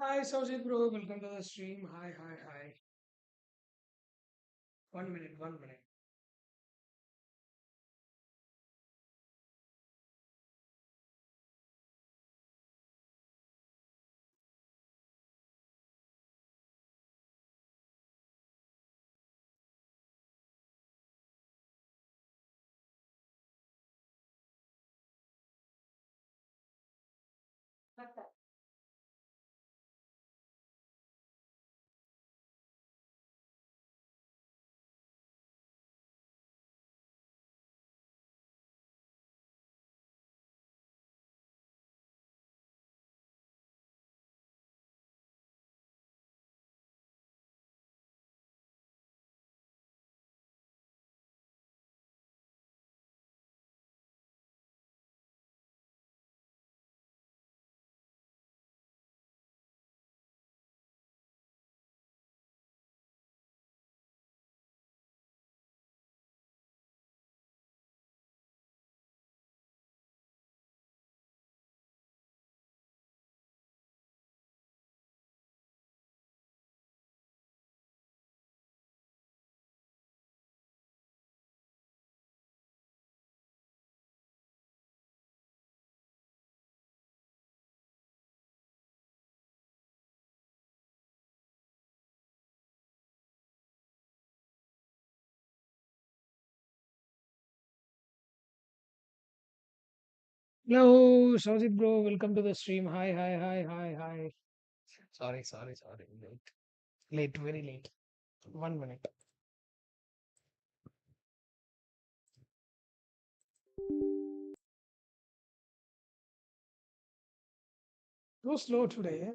Hi, Saujit bro. Welcome to the stream. Hi, hi, hi. 1 minute, 1 minute. Hello, Saujit bro. Welcome to the stream. Hi, hi, hi, hi, hi. Sorry, sorry, sorry. Late. Late, very late. 1 minute. Too slow today.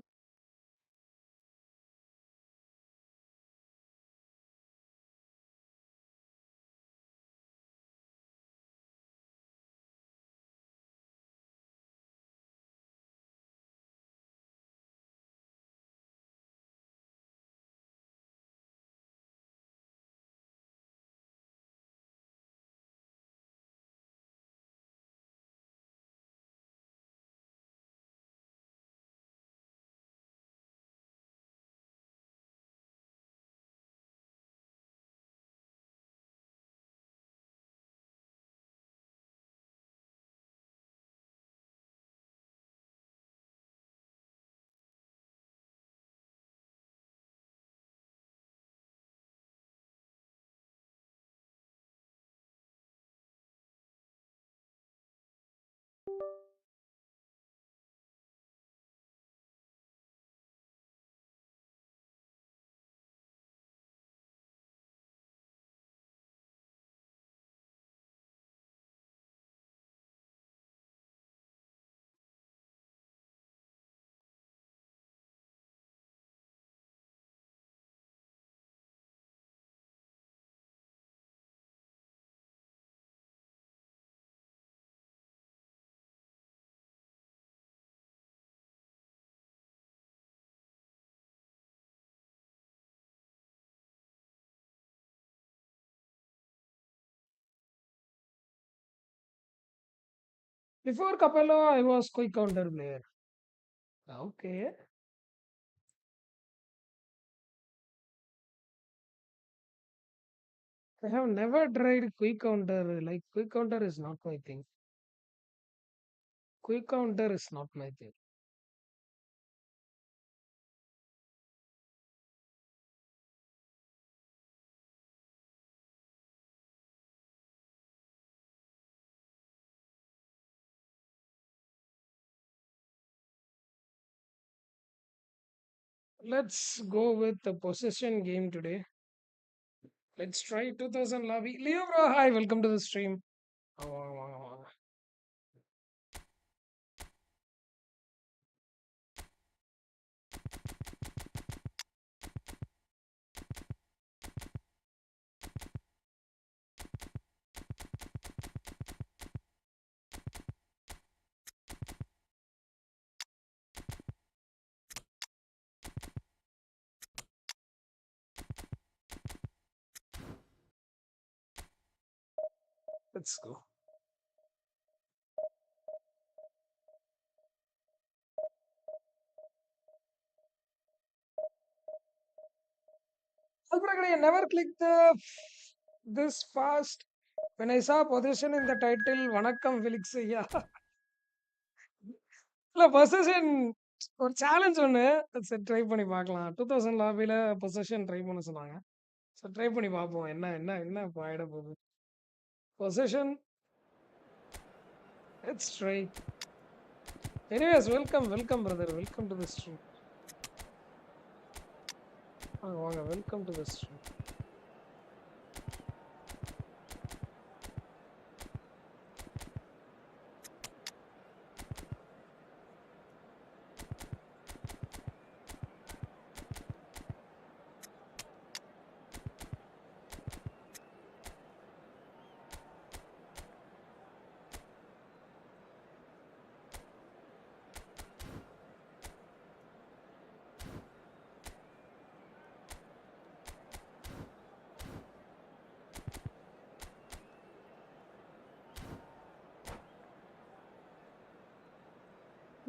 Before Capello, I was quick counter player. Okay. I have never tried quick counter. Like, quick counter is not my thing. Quick counter is not my thing. Let's go with the possession game today. Let's try 2000 lobby. Leo bro, hi, welcome to the stream. Oh, let's go. I never clicked the this fast. When I saw possession in the title, Vanakkam Felix. Yeah. இல்ல possession ஒரு challenge ஒண்ணு. சரி try பண்ணி பார்க்கலாம். 2000 லாபில possession try பண்ண சொன்னாங்க. So try பண்ணி பார்ப்போம். என்ன என்ன என்ன இப்ப ஆயிட போகுது. Possession let's try. Anyways welcome brother. Welcome to the stream. வாங்க welcome to the stream.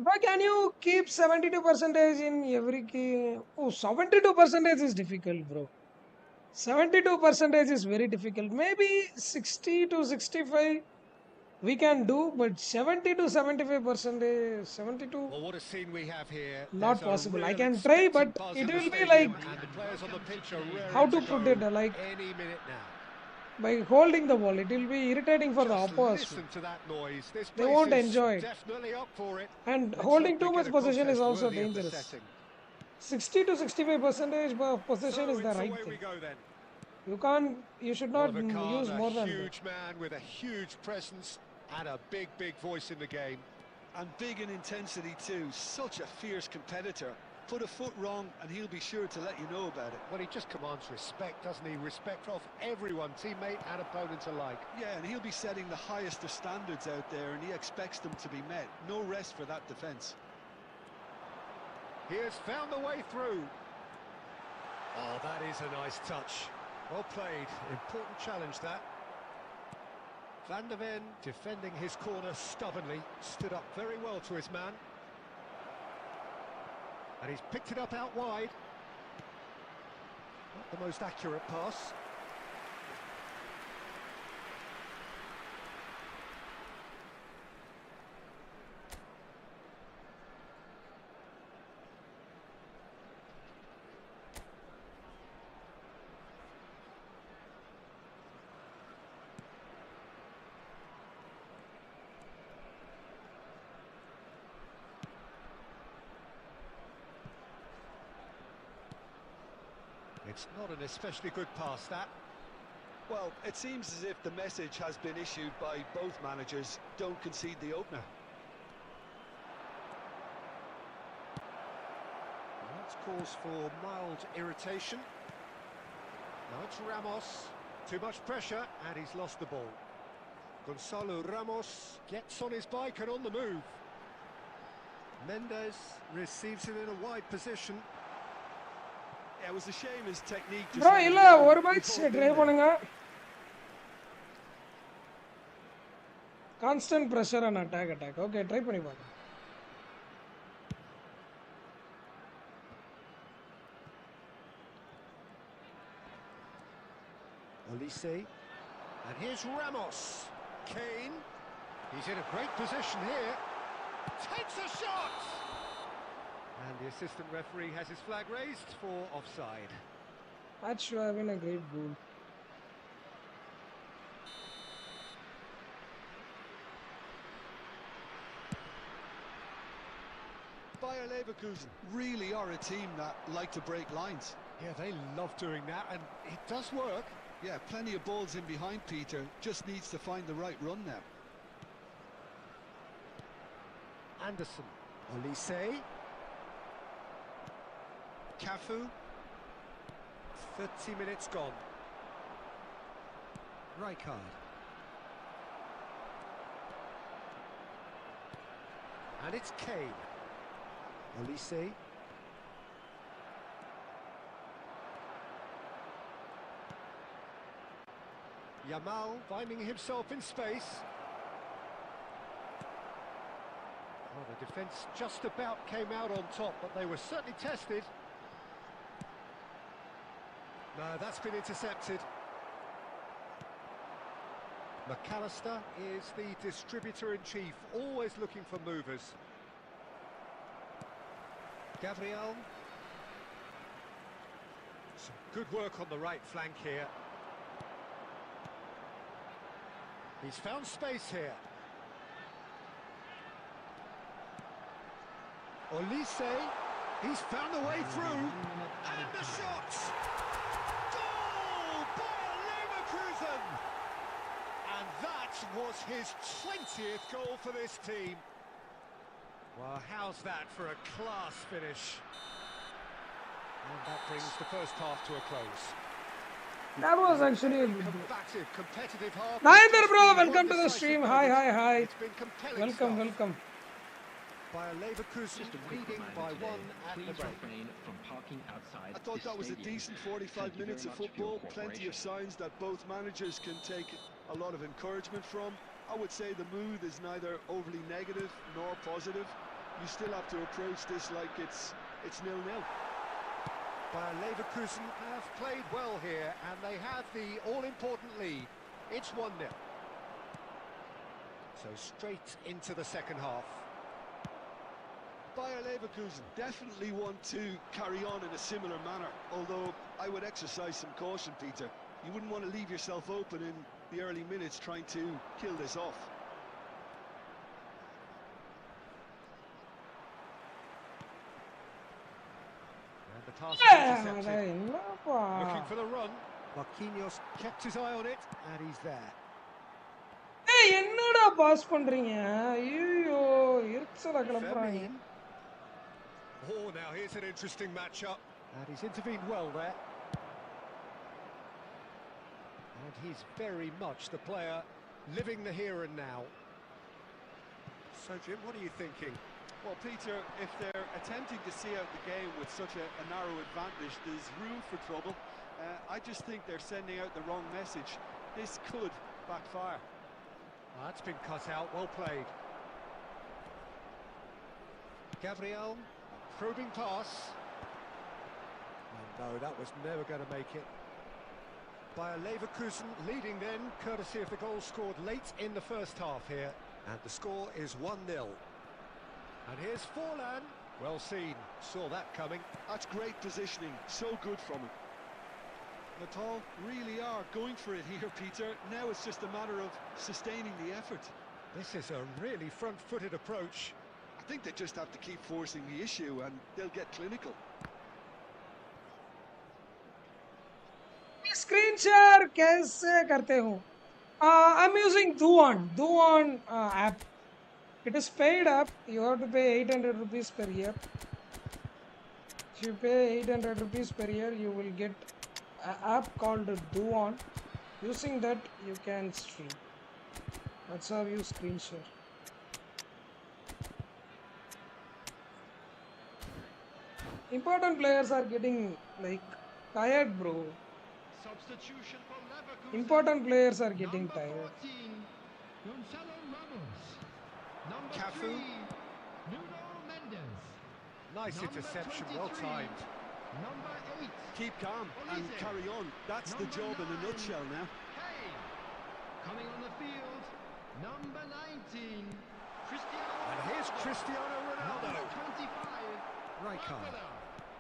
Why can you keep 72% in every key? Oh, 72% is difficult, bro. 72% is very difficult. Maybe 60 to 65 we can do, but 70 to 75% is 72. Well, what a scene we have here. Not possible. I can try, but it will be like how to put it like any minute now. By holding the ball, it will be irritating for the opposite. Listen to that noise. This they won't enjoy it. Definitely up for it. And holding too much possession is also dangerous. 60 to 65% of possession is the right thing. You should not use more than that. Huge man with a huge presence and a big voice in the game. And big in intensity too. Such a fierce competitor. Put a foot wrong and he'll be sure to let you know about it. Well, he just commands respect, doesn't he? Respect of everyone, teammate and opponent alike. Yeah, and he'll be setting the highest of standards out there, and he expects them to be met. No rest for that defence. He has found the way through. Oh, that is a nice touch. Well played. Important challenge, that. Van der Ven defending his corner stubbornly. Stood up very well to his man. And he's picked it up out wide. Not the most accurate pass. It's not an especially good pass, that. Well, it seems as if the message has been issued by both managers. Don't concede the opener. That's cause for mild irritation. Now it's Ramos. Too much pressure, and he's lost the ball. Gonzalo Ramos gets on his bike and on the move. Mendes receives it in a wide position. Yeah, it was a shame his technique just bro illa ஒரு match try பண்ணுங்க. Constant pressure and attack. Okay try பண்ணி பாருங்க. Olise. And here's Ramos. Kane. He's in a great position here. Takes a shot! And the assistant referee has his flag raised for offside. That should have been a great goal. Bayer Leverkusen really are a team that like to break lines. Yeah, they love doing that, and it does work. Yeah, plenty of balls in behind Peter. Just needs to find the right run now. Anderson. Olise. Cafu. 30 minutes gone. Rijkaard. And it's Kane. Olise. Yamal finding himself in space. Oh, the defence just about came out on top, but they were certainly tested. No, That's been intercepted. McAllister is the distributor-in-chief, always looking for movers. Gabriel. Some good work on the right flank here. He's found space here. Olise, he's found a way through. And the shot! Goal! Bayer Leverkusen! And that was his 20th goal for this team. Well, how's that for a class finish? And that brings the first half to a close. That was actually a good goal. Combative, competitive half. Nagendra bro, welcome to the stream. Hi. It's been compelling Welcome. stuff. Bayer Leverkusen leading by one at the break. I thought that was a decent 45 minutes of football. Plenty of signs that both managers can take a lot of encouragement from. I would say the mood is neither overly negative nor positive. You still have to approach this like it's 0-0. Bayer Leverkusen have played well here, and they have the all-important lead. It's 1-0. So straight into the second half. Bayer Leverkusen definitely want to carry on in a similar manner, although I would exercise some caution, Peter. You wouldn't want to leave yourself open in the early minutes trying to kill this off. And the pass is intercepted. Looking for the run. Marquinhos kept his eye on it, and he's there. Hey, என்னடா pass பண்றீங்க? ஐயோ, எரிச்சலா கிளப்புறாங்க. Oh, now here's an interesting matchup. And he's intervened well there. And he's very much the player living the here and now. So, Jim, what are you thinking? Well, Peter, if they're attempting to see out the game with such a narrow advantage, there's room for trouble. I just think they're sending out the wrong message. This could backfire. That's been cut out, well played. Gabriel, probing pass. And no, that was never going to make it. Bayer Leverkusen leading then, courtesy of the goal scored late in the first half here. And the score is 1-0. And here's Forlan. Well seen, saw that coming. That's great positioning, so good from him. Natal really are going for it here, Peter. Now it's just a matter of sustaining the effort. This is a really front-footed approach. I think they just have to keep forcing the issue and they'll get clinical. Screen share कैसे करते हो? I'm using Duon app. It is paid app. You have to pay 800 rupees per year. If you pay 800 rupees per year, you will get an app called Duon. Using that, you can stream. That's how you screen share. Important players are getting tired, bro. Substitution for Leverkusen. Important players are getting Number tired. 14, Gonzalo Ramos. Number Cafu. 3, Nuno Mendes. Nice Number interception, 23, well timed. Number 8, Keep calm and Olise. carry on. That's the Number job in a 9, nutshell now. Hey, coming on the field, number 19, Cristiano And here's Ronaldo. Cristiano Ronaldo. Number 25, Rijkaard. Aguilar.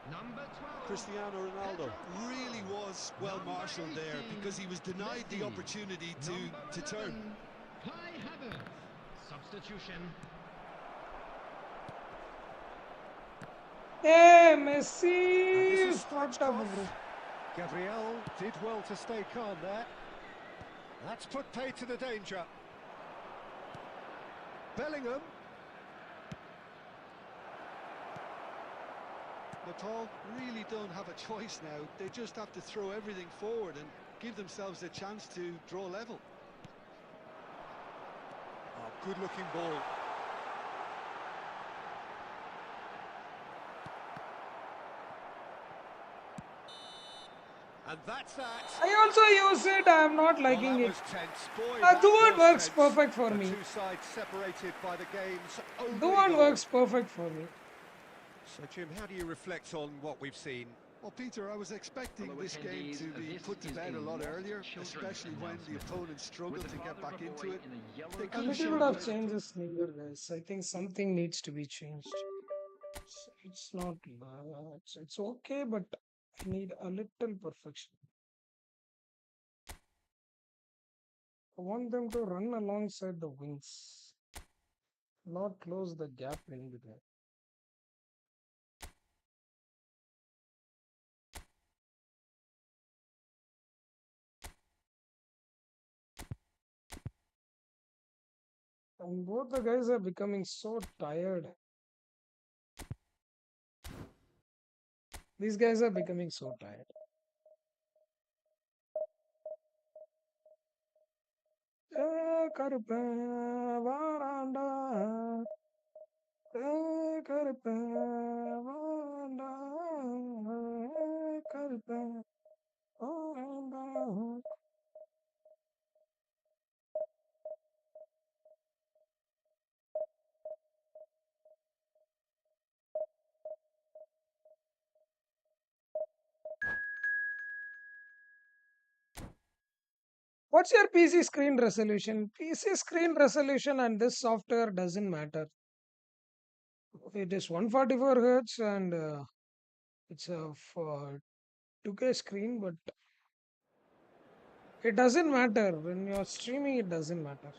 Number 12, Cristiano Ronaldo really was well marshalled there because he was denied the Messi. opportunity Number to turn. 11, Kai Havertz. Substitution. Hey, Messi! This is Fucked up, bro. Gabriel did well to stay calm there. That's put pay to the danger. Bellingham. Natal really don't have a choice now. They just have to throw everything forward and give themselves a chance to draw level. Oh, good looking ball. And that's that. I also use it. I am not liking Well, that it. was tense. Boy, that Duon was works tense. perfect for The me. two sides separated by the game's only Duon goal. works perfect for me. So, Jim, how do you reflect on what we've seen? Well, Peter, I was expecting this game to be put to bed a lot earlier, especially when the opponents struggled to get back into it. They A could have little shown bit a of bit of changes needed, guys. I think something needs to be changed. It's not. It's okay, but I need a little perfection. I want them to run alongside the wings, not close the gap in between. And both the guys are becoming so tired. These guys are becoming so tired. Karuppan வாராண்டா Karuppan வாராண்டா Karuppan வாராண்டா. What's your PC screen resolution? PC screen resolution and this software doesn't matter. It is 144 Hz and it's a 2K screen, but it doesn't matter. When you're streaming, it doesn't matter.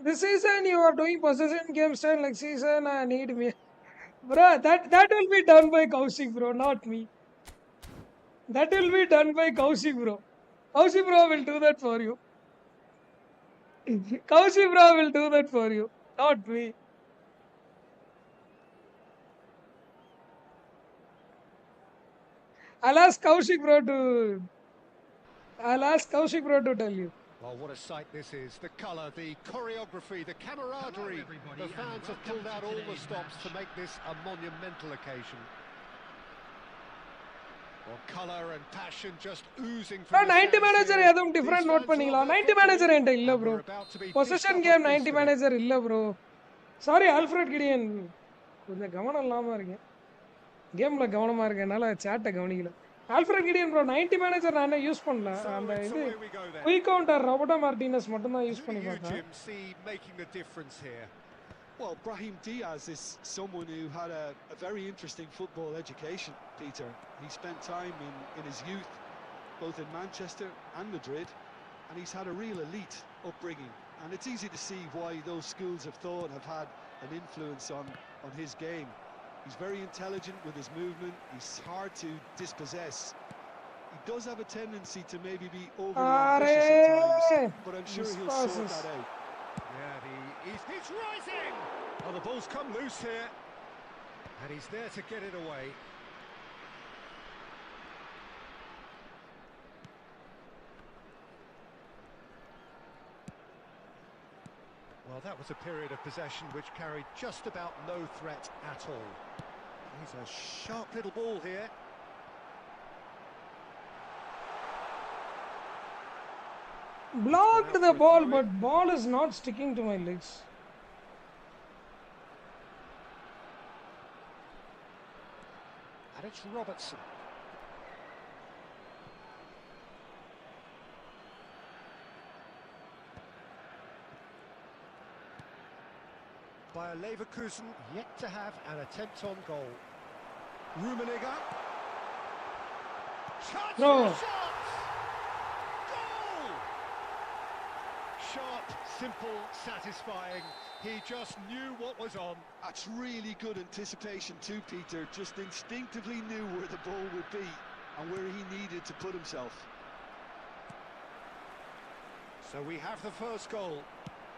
This season you are doing possession game style next season. I need me, bro. That will be done by Kaushik, bro, not me. That will be done by Kaushik, bro. Kaushik, bro, will do that for you. Kaushik, bro, will do that for you, not me. I'll ask Kaushik, bro, to. I'll ask Kaushik, bro, to tell you. Well, what a sight this is. The colour, the choreography, the camaraderie. The fans have pulled out all the stops to make this a monumental occasion. Well, colour and passion just oozing Bro, from the 90 stands manager here. எதுவும் different These note fans பண்ணிக்கலாம். love their 90 manager football, என்கிட்ட இல்ல and bro. we're about to be Possession dished up game a feast 90 today. manager இல்ல bro. Sorry Alfred Gideon. கொஞ்சம் கவனம் இல்லாம இருக்கேன். கேம்ல கவனமா இருக்கேனால சேட்டை கவனிக்கல. ஆல்ஃபிரட் கிடியன் ப்ரோ 90 மேனேஜர் நான் யூஸ் பண்ணல. அந்த இது குயிக் கவுண்டர் ரோபர்டோ மார்டினஸ் மட்டும் தான் யூஸ் பண்ணி பார்த்தேன். Jim, see making the difference here? Well, Brahim Diaz is someone who had a very interesting football education, Peter. He spent time in his youth, both in Manchester and Madrid, and he's had a real elite upbringing. And it's easy to see why those schools of thought have had an influence on his game. He's very intelligent with his movement, he's hard to dispossess. He does have a tendency to maybe be overly ambitious at times, but I'm sure he'll sort that out. Yeah, he's rising! Oh, the ball's come loose here, and he's there to get it away. Well, that was a period of possession which carried just about no threat at all. He's a sharp little ball here. Blocked the ball, but ball is not sticking to my legs. And it's Robertson. By a Leverkusen yet to have an attempt on goal. Rummenigge. Chance No. for a shot! Goal! Sharp, simple, satisfying. He just knew what was on. That's really good anticipation too, Peter. Just instinctively knew where the ball would be and where he needed to put himself. So we have the first goal.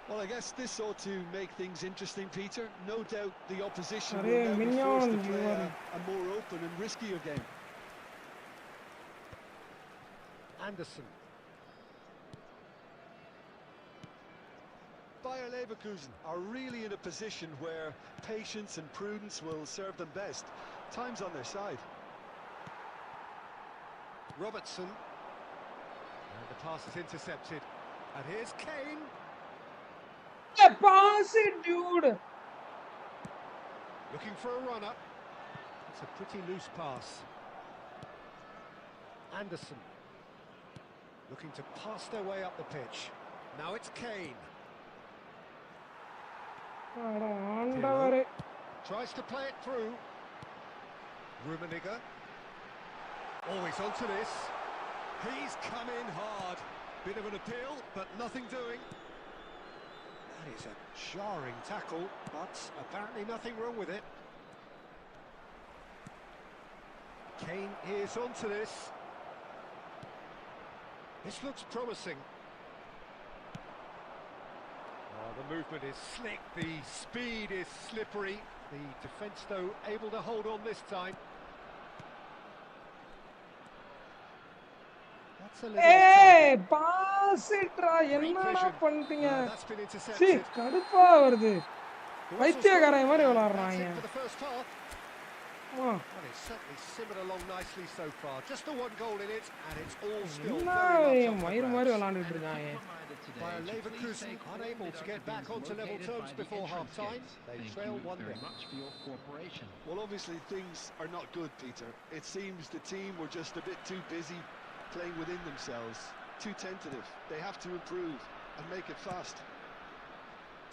Well, I guess this ought to make things interesting, Peter. No doubt the opposition Arey, will now be mignon, forced to play you are- a more open and riskier game. Anderson. Bayer Leverkusen are really in a position where patience and prudence will serve them best. Time's on their side. Robertson. And the pass is intercepted. And here's Kane. Hey, pass it, dude. Looking for a runner. It's a pretty loose pass. Anderson. Looking to pass their way up the pitch. Now it's Kane. ஆண்டவரே. Tries to play it through. Rummenigge. Oh, he's onto this. He's come in hard. Bit of an appeal, but nothing doing. That is a jarring tackle, but apparently nothing wrong with it. Kane is onto this. This looks promising. Oh, the movement is slick, the speed is slippery. The defence, though, able to hold on this time. That's a little Hey, off target. pass it, ra. Great என்னடா vision. பண்றீங்க? That's been sea, intercepted. கடுப்பா வருது. The whistle's பைத்தியக்காரன் gone, மாதிரி and விளையாடுறாங்க. that's it for the first half. Ah, Well, it's certainly simmered along nicely so far. Just the one goal in it, and it's all still என்ன very much up மயிறு for மாதிரி grabs. விளையாண்டுட்டு இருக்காங்க. Bayer Leverkusen unable to get back onto level terms before half-time. They trail 1-0. Well, obviously things are not good, Peter. It seems the team were just a bit too busy playing within themselves, too tentative. They have to improve and make it fast.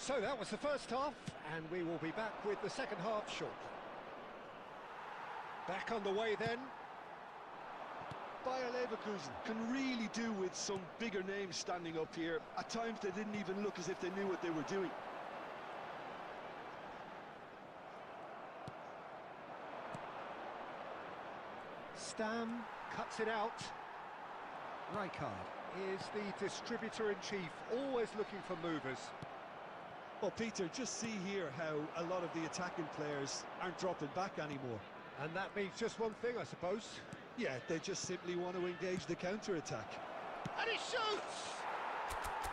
So that was the first half, and we will be back with the second half shortly. Back on the way then. Bayer Leverkusen can really do with some bigger names standing up here. At times they didn't even look as if they knew what they were doing. Stam cuts it out. Rijkaard is the distributor-in-chief, always looking for movers. Well, Peter, just see here how a lot of the attacking players aren't dropping back anymore. And that means just one thing, I suppose. Yeah, they just simply want to engage the counter-attack. And he shoots!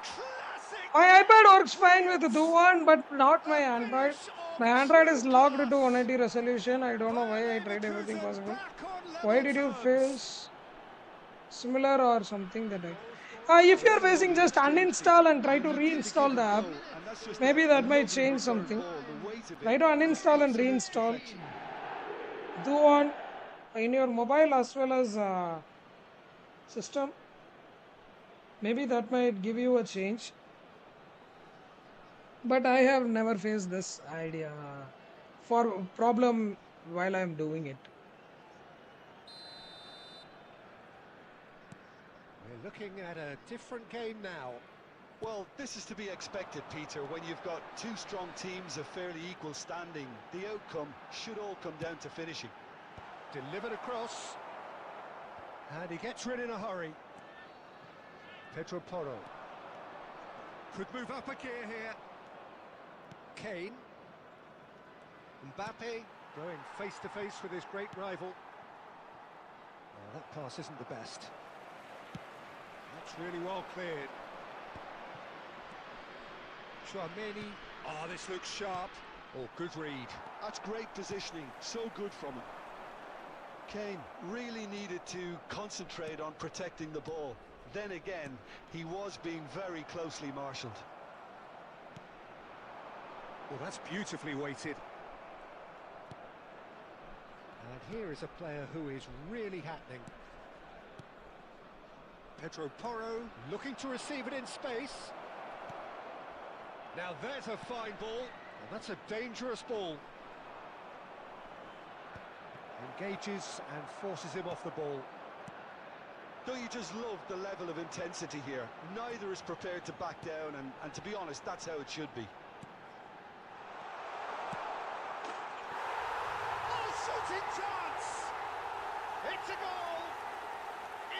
Classic! My iPad works fine with Duan, but not my Android. My Android is locked to 180 resolution. I don't know why I tried everything possible. Why did you face similar or something that I... if you are facing, just uninstall and try to reinstall the app. Maybe that might change something. Try to uninstall and reinstall. Duan in your mobile as well as system. Maybe that might give you a change. But I have never faced this idea for problem while I am doing it. We're looking at a different game now. Well, this is to be expected, Peter. When you've got two strong teams of fairly equal standing, the outcome should all come down to finishing. Delivered across. And he gets rid in a hurry. Pedro Porro. Could move up a gear here. Kane. Mbappe going face-to-face with his great rival. Oh, that pass isn't the best. That's really well cleared. Chouameni. Oh, this looks sharp. Oh, good read. That's great positioning. So good from him. Kane really needed to concentrate on protecting the ball. Then again, he was being very closely marshalled. Well, that's beautifully weighted. And here is a player who is really happening. Pedro Porro looking to receive it in space. Now there's a fine ball, and that's a dangerous ball. Engages and forces him off the ball. Don't you just love the level of intensity here? Neither is prepared to back down, and to be honest, that's how it should be. Oh, shooting chance! It's a goal!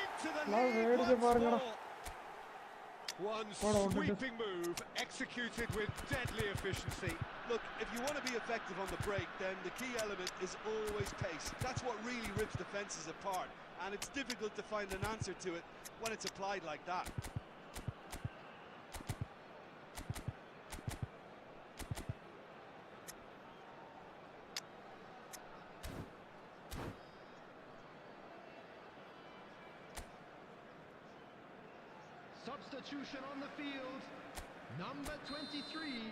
Into the lead once more. One sweeping move, executed with deadly efficiency. Look, if you want to be effective on the break, then the key element is always pace. That's what really rips defences apart, and it's difficult to find an answer to it when it's applied like that. Substitution on the field. Number 23.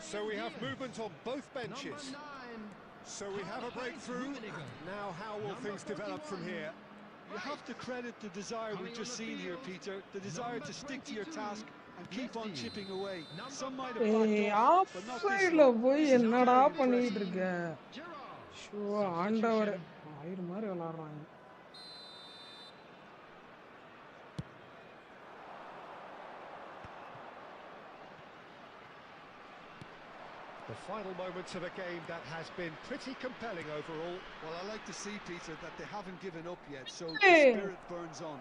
So we have movement on both benches. Number 9. So we have a breakthrough. Now how will things develop from here? You have to credit the desire we've just seen here, Peter. The desire to stick to your task and keep on chipping away. Some might have backed off, but not this one. போய் This is என்னடா very பண்ணிட்டு impressive. இருக்க? Gerrard. Show ஆண்டவரே, ஆயிரம் மாதிரி விளையாடுறாங்க. The final moments of a game that has been pretty compelling overall. Well, I like to see, Peter, that they haven't given up yet, so the Hey. spirit burns on.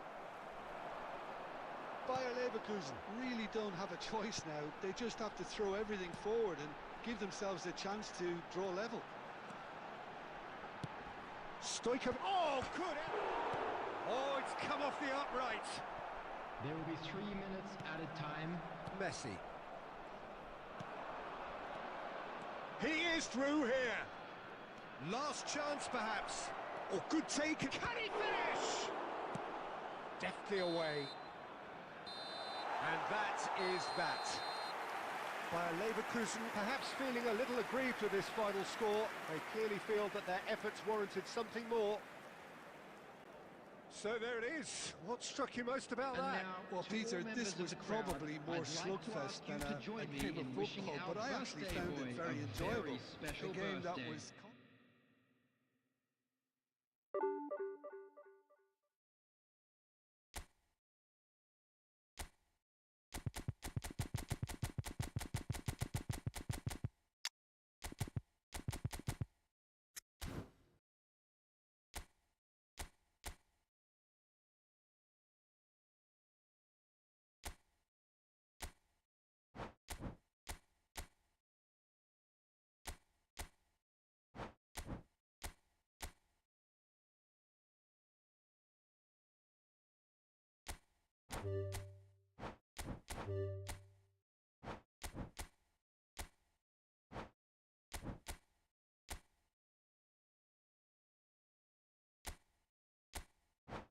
Bayer Leverkusen really don't have a choice now. They just have to throw everything forward and give themselves a chance to draw level. Stoichkov. Oh, good. Oh, it's come off the upright. There will be 3 minutes added time. Messi. He is through here. Last chance, perhaps. Or good take. Can he finish? Deftly away. And that is that. Bayer Leverkusen perhaps feeling a little aggrieved with this final score. They clearly feel that their efforts warranted something more. So there it is. What struck you most about And that? now, Well, to Peter, all this members of was the crowd, probably more I'd like to slugfest ask you than to a join me game of in wishing football, our but I actually birthday found boy it very a enjoyable. very special A game that birthday. was...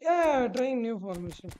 Yeah, trying new formation.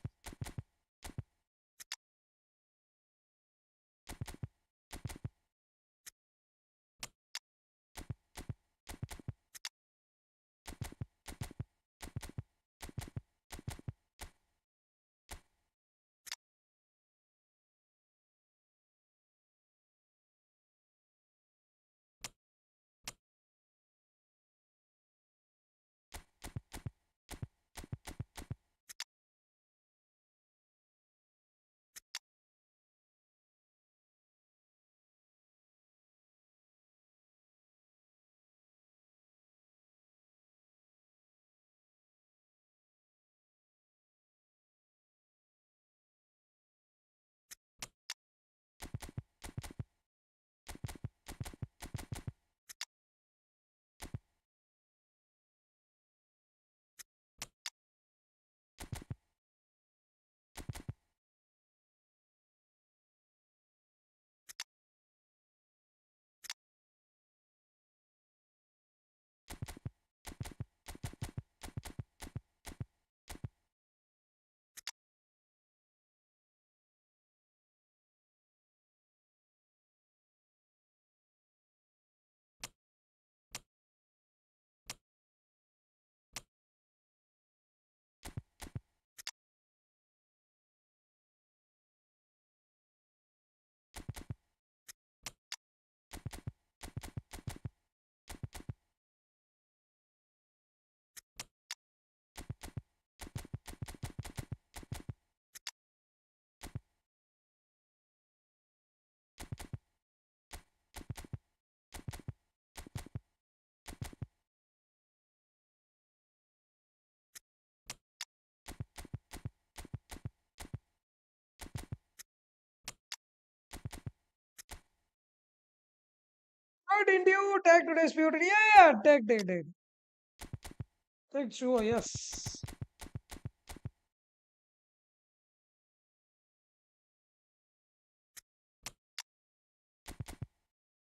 didn't you take today's beauty? Yeah, take. Take Chua, yes.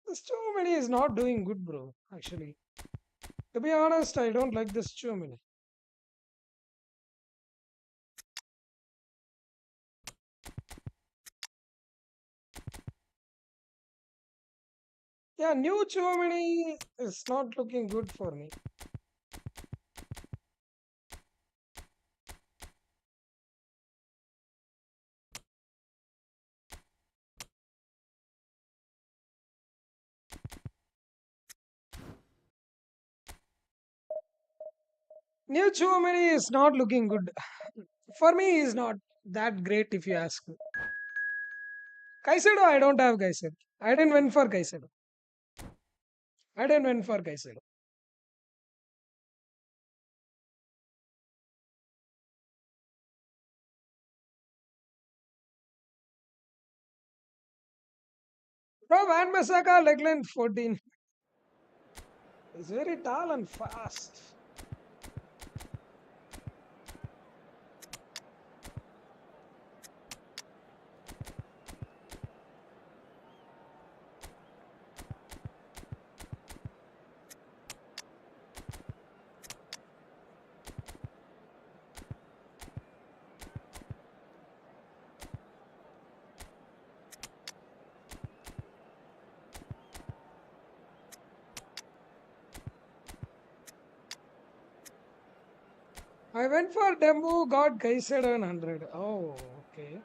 This Chua is not doing good, bro, actually. To be honest, I don't like this Chua. Yeah, new Chua is not looking good for me. New Chua is not looking good. For me, is not that great if you ask me. Caicedo, I don't have Caicedo. I didn't win for Caicedo. I didn't win for Caicedo. Bro, Van Bissaka, leg length 14. He's very tall and fast. I went for Dembu, got Caicedo 100. Oh, okay.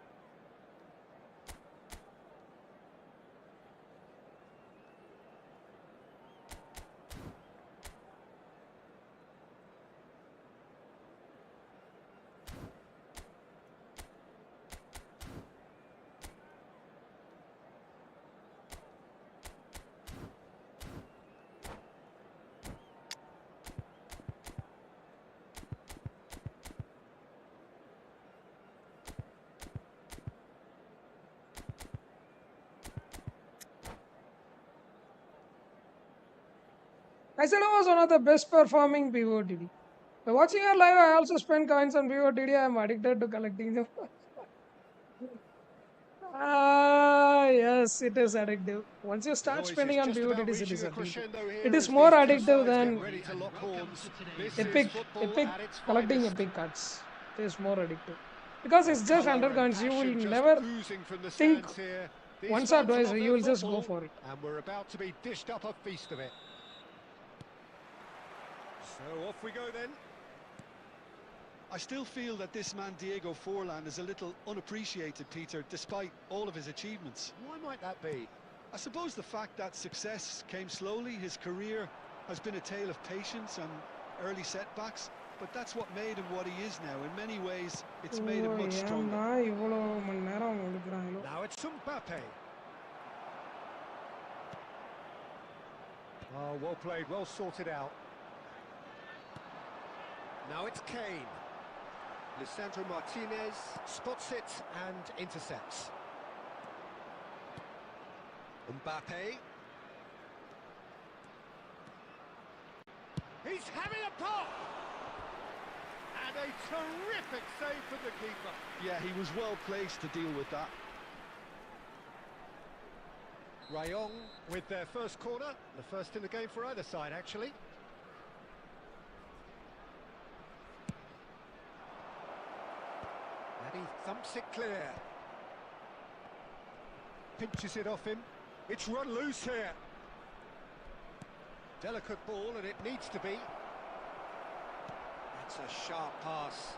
Caicedo was one of the best performing POTD. By watching her live, I also spend coins on POTD. I am addicted to collecting them. Ah, yes, it is addictive. Once you start Noise is spending on just about POTDs, it reaching is a addictive. crescendo here It is as more these two addictive sides get than ready to lock horns. This is epic, football at its collecting finest. epic cards. It is more addictive. Because it's just Colour 100 and coins. You will passion just never oozing from the think stands here. These once or fans twice, love you their will just go football, for it. and we're about to be dished up a feast of it. So off we go then. I still feel that this man Diego Forlan is a little unappreciated, Peter, despite all of his achievements. Why might that be? I suppose the fact that success came slowly, his career has been a tale of patience and early setbacks, but that's what made him what he is now. In many ways, it's made him much stronger. Now it's Mbappe. Oh, well played, well sorted out. Now it's Kane. Lisandro Martinez spots it and intercepts. Mbappe. He's having a pop! And a terrific save from the keeper. Yeah, he was well placed to deal with that. Rayon with their first corner, the first in the game for either side, actually. And he thumps it clear. Pinches it off him. It's run loose here. Delicate ball, and it needs to be. That's a sharp pass.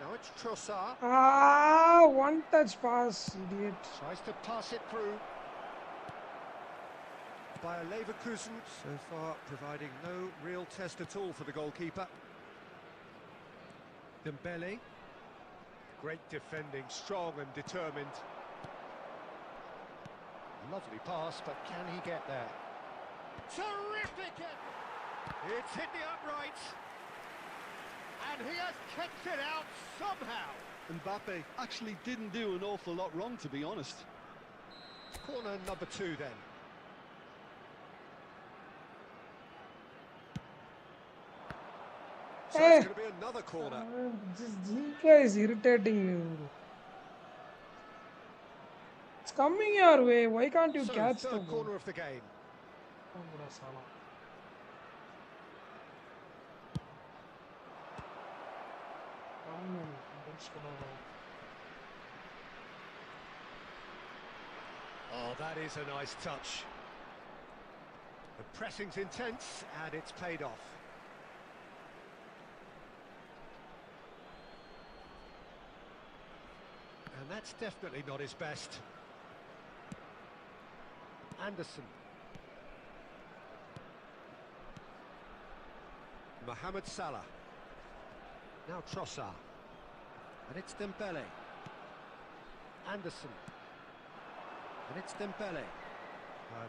Now it's Trossard. Ah, one touch pass, idiot. Tries to pass it through. By Leverkusen, so far providing no real test at all for the goalkeeper. Dembele. Great defending, strong and determined. Lovely pass, but can he get there? Terrific! It's hit the upright. And he has kicked it out somehow. Mbappe actually didn't do an awful lot wrong, to be honest. Corner number 2 then. So it's Hey, going to be another corner. this GK is irritating me, bro. It's coming your way. Why can't you So, catch the third ball? corner of the game. Oh, bro, Salah. That's what Oh, that is a nice touch. The pressing's intense, and it's paid off. And that's definitely not his best. Anderson. Mohamed Salah. Now Trossard. And it's Dembele. Anderson. And it's Dembele.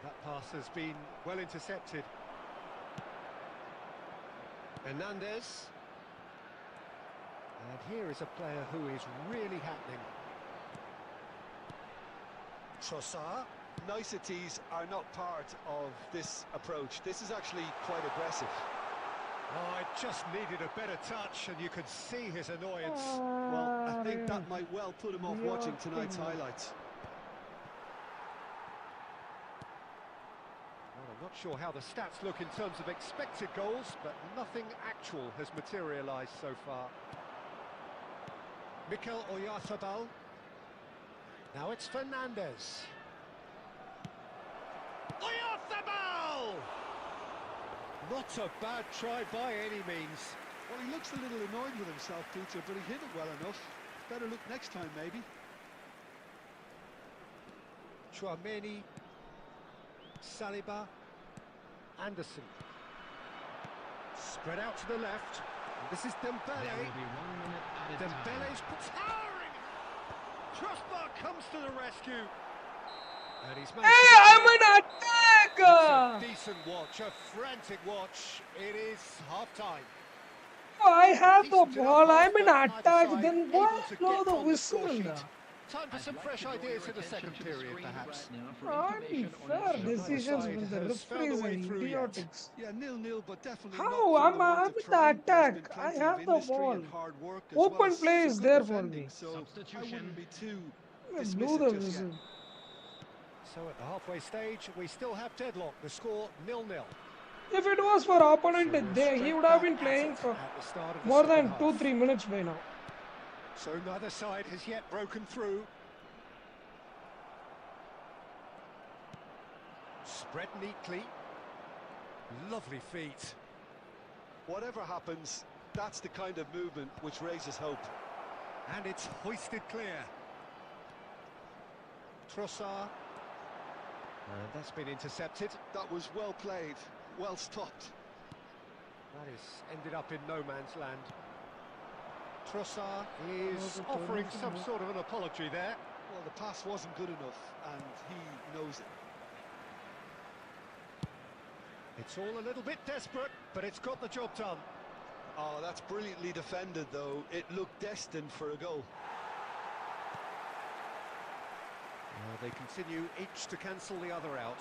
That pass has been well intercepted. Hernandez. And here is a player who is really happening. Trossard. Niceties are not part of this approach. This is actually quite aggressive. Oh, it just needed a better touch, and you could see his annoyance. Well, I think that might well put him off watching tonight's highlights. Well, I'm not sure how the stats look in terms of expected goals, but nothing actual has materialised so far. Mikel Oyarzabal. Now it's Fernandez. Oyarzabal! Not a bad try by any means. Well, he looks a little annoyed with himself, Peter, but he hit it well enough. Better look next time, maybe. Chouameni. Saliba. Anderson. Spread out to the left. And this is Dembele. There will be 1 minute added time. Dembele's towering. Crossbar comes to the rescue. And he's managed Hey, to get I'm an attacker! It's a decent watch, a frantic watch. It is half-time. Oh, I have the Decent ball. enough I'm in pass, but attack. either Then side why able to blow get the on the score whistle? sheet. Now? Time for some fresh ideas in the second period, perhaps. Decisions side from the has found a referees way and through yet. idiotics. Yeah, 0-0, but definitely How? not from the I'm want in of the trying. There's been attack. I plenty have of the industry ball. and hard work as well Open as play some is good there for defending, me. so I Substitution. wouldn't be too Blew the dismissive just yet. whistle. So at the halfway stage, we still have deadlock. The score 0-0. If it was for opponent, So we're he straight would have back been at playing it for at the start of the more second than half. 2-3 minutes by now. So neither side has yet broken through. Spread neatly. Lovely feet. Whatever happens, that's the kind of movement which raises hope. And it's hoisted clear. Trossard. And that's been intercepted. That was well played, well stopped. That is ended up in no man's land. Trossard is offering some sort of an apology there. Well, the pass wasn't good enough, and he knows it. It's all a little bit desperate, but it's got the job done. Oh, that's brilliantly defended, though. It looked destined for a goal. They continue each to cancel the other out.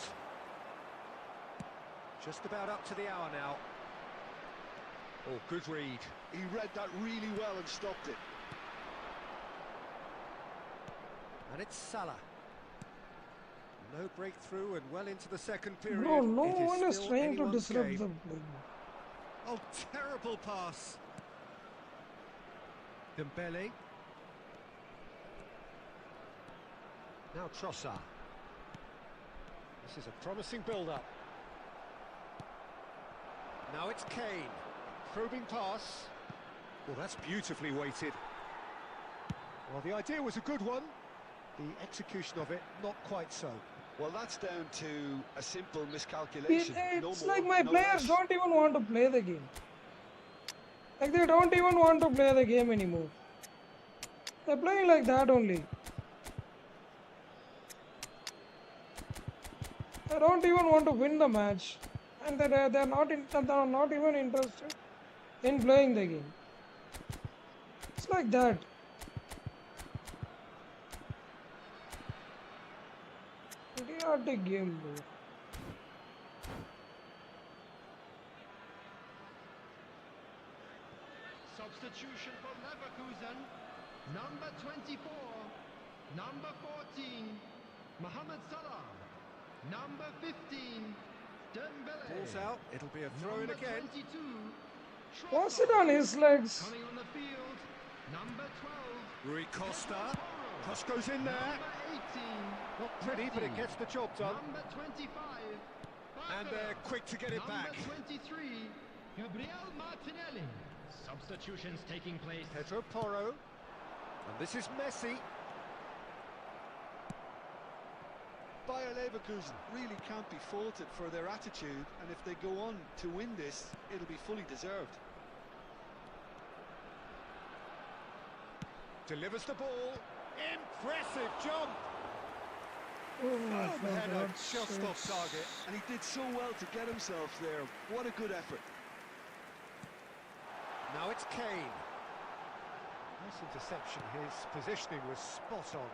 Just about up to the hour now. Oh, good read. He read that really well and stopped it. And it's Salah. No breakthrough and well into the second period. Bro, no It is one is still trying to anyone's disrupt game. the play. Oh, terrible pass. Dembele. Now Trossard. This is a promising build-up. Now it's Kane. Probing pass. Well, that's beautifully weighted. Well, the idea was a good one. The execution of it, not quite so. Well, that's down to a simple miscalculation. It's like my players don't even want to play the game. Like they don't even want to play the game anymore. They're playing like that only. They don't even want to win the match, and they're not even interested in playing the game. It's like that. Idiotic game, bro. Substitution for Leverkusen. Number 24. Number 14. Mohamed Salah. Number 15. Dembele. Ball's out. It'll be a throw in Number again. 22. Was it on his legs? Coming on the field. Number 12. Rui Costa. Cross goes in there. Number 18. Not pretty, but it gets the job done. Number 25. And they're quick to get it back. Number 23. Gabriel Martinelli. Substitutions taking place. Pedro Porro. And this is Messi. Bayer Leverkusen really can't be faulted for their attitude, and if they go on to win this, it'll be fully deserved. Delivers the ball. Impressive jump. Oh, for Header, God's just off sakes. target. And he did so well to get himself there. What a good effort. Now it's Kane. Nice interception. His positioning was spot on.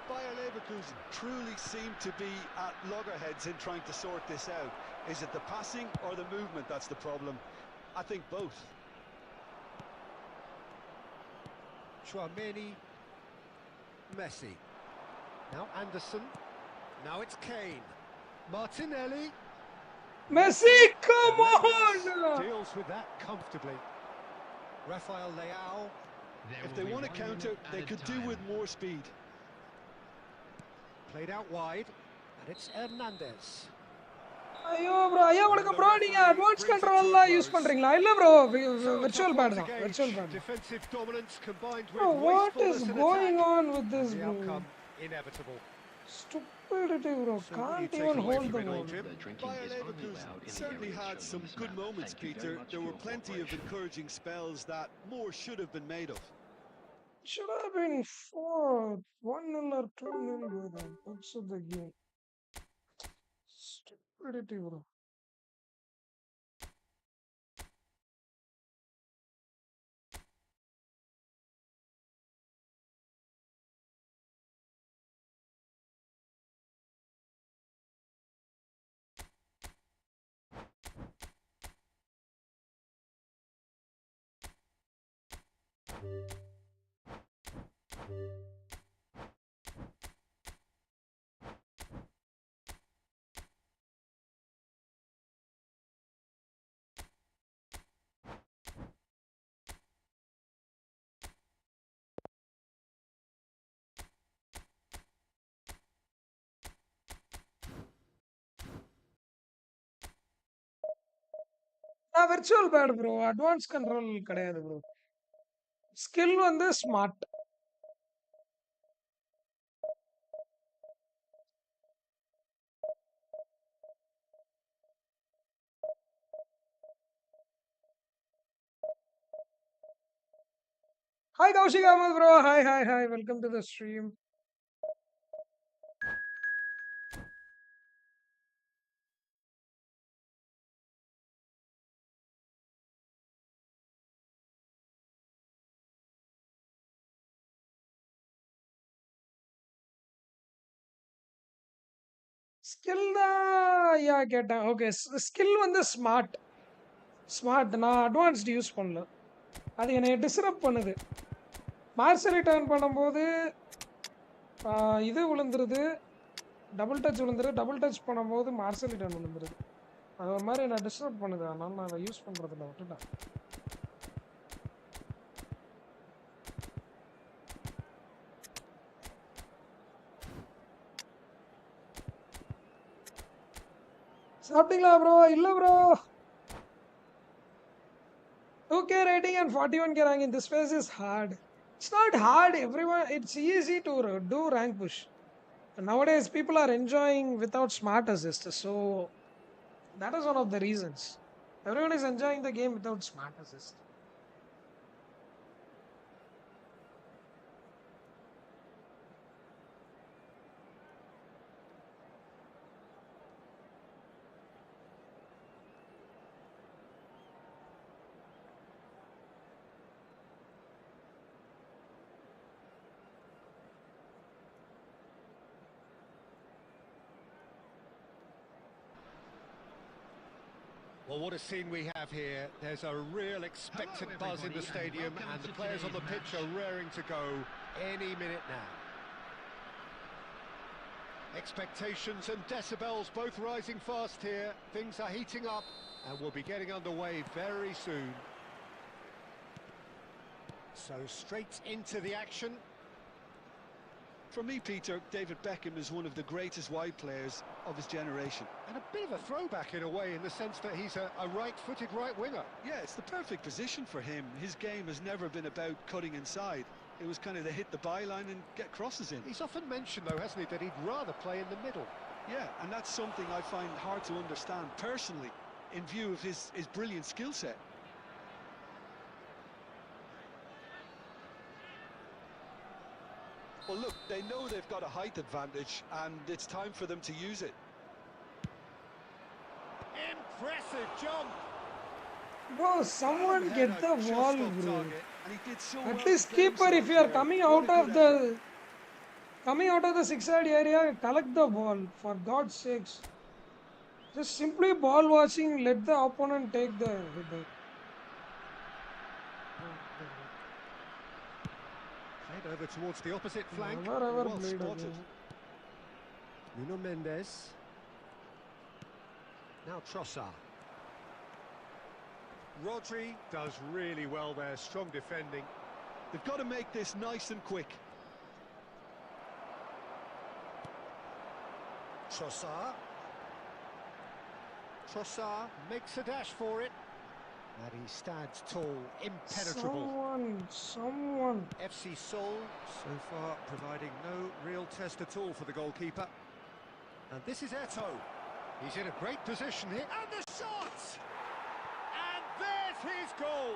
Bayer Leverkusen truly seem to be at loggerheads in trying to sort this out. Is it the passing or the movement that's the problem? I think both. Chouameni. Messi. Now Anderson. Now it's Kane. Martinelli. Messi, come on! Deals with that comfortably. Rafael Leao. If they want to counter, they could do with more speed. Played out wide. And it's Hernandez. ஐயோ bro ஐயா வணக்கம் bro நீங்க advance கண்ட்ரோல்லாம் use பண்றீங்களா இல்ல bro virtual pad தான் virtual pad Defensive dominance combined with bro what is wastefulness in going attack. on with this The bro outcome inevitable. stupidity bro So can't you take even away hold from the it all, ball Jim? Bayer Leverkusen certainly had some good moments, Peter. There were plenty of encouraging spells that more should have been made of. should have been 4-1 or 2-0 bro that's the game stupidity bro நான் virtual pad bro advance control கிடையாது bro skill வந்து smart Hi Kaushik Ahmed bro. Hi. Welcome to the stream. ஸ்கில் தான் ஐயா கேட்டேன் okay skill வந்து smart நான் advanced use பண்ணல அது என்னை டிஸ்டர்ப் பண்ணுது மார்சலி டர்ன் பண்ணும்போது இது விழுந்துருது டபுள் டச் பண்ணும்போது மார்சலி டர்ன் விழுந்துருது அது ஒரு மாதிரி என்னை டிஸ்டர்ப் பண்ணுது அதனால நான் அதை யூஸ் பண்ணுறதில்ல விட்டுட்டேன் சாப்பிட்டீங்களா ப்ரோ இல்ல bro 2K rating and 41K ranking. This phase is hard. It's not hard. Everyone, it's easy to do rank push. Nowadays, people are enjoying without smart assist. So that is one of the reasons. Everyone is enjoying the game without smart assist. Well, what a scene we have here. There's a real expectant buzz in the stadium, and the players on the pitch are raring to go any minute now. Expectations and decibels both rising fast here. Things are heating up, and we'll be getting underway very soon. So straight into the action. For me, Peter, David Beckham is one of the greatest wide players of his generation. And a bit of a throwback in a way, in the sense that he's a right-footed right winger. Yeah, it's the perfect position for him. His game has never been about cutting inside. It was kind of to hit the byline and get crosses in. He's often mentioned, though, hasn't he, that he'd rather play in the middle. Yeah, and that's something I find hard to understand personally, in view of his brilliant skill set. Well, look, they know they've got a height advantage, and it's time for them to use it. Impressive jump! Bro, someone get the ball, bro. And he did so At well least to get keeper, if himself you are there. coming What out a of good the effort. 6-yard area, collect the ball, for God's sakes. Just simply ball watching, let the opponent take the header. Played over towards the opposite flank. Never ever Well played spotted. again. Nuno Mendes. Now Trossard. Rodri does really well there, strong defending. They've got to make this nice and quick. Trossard. Trossard makes a dash for it. And he stands tall, impenetrable. Someone. FC Seoul so far providing no real test at all for the goalkeeper. And this is Eto'o. He's in a great position here. And the shot! And there's his goal!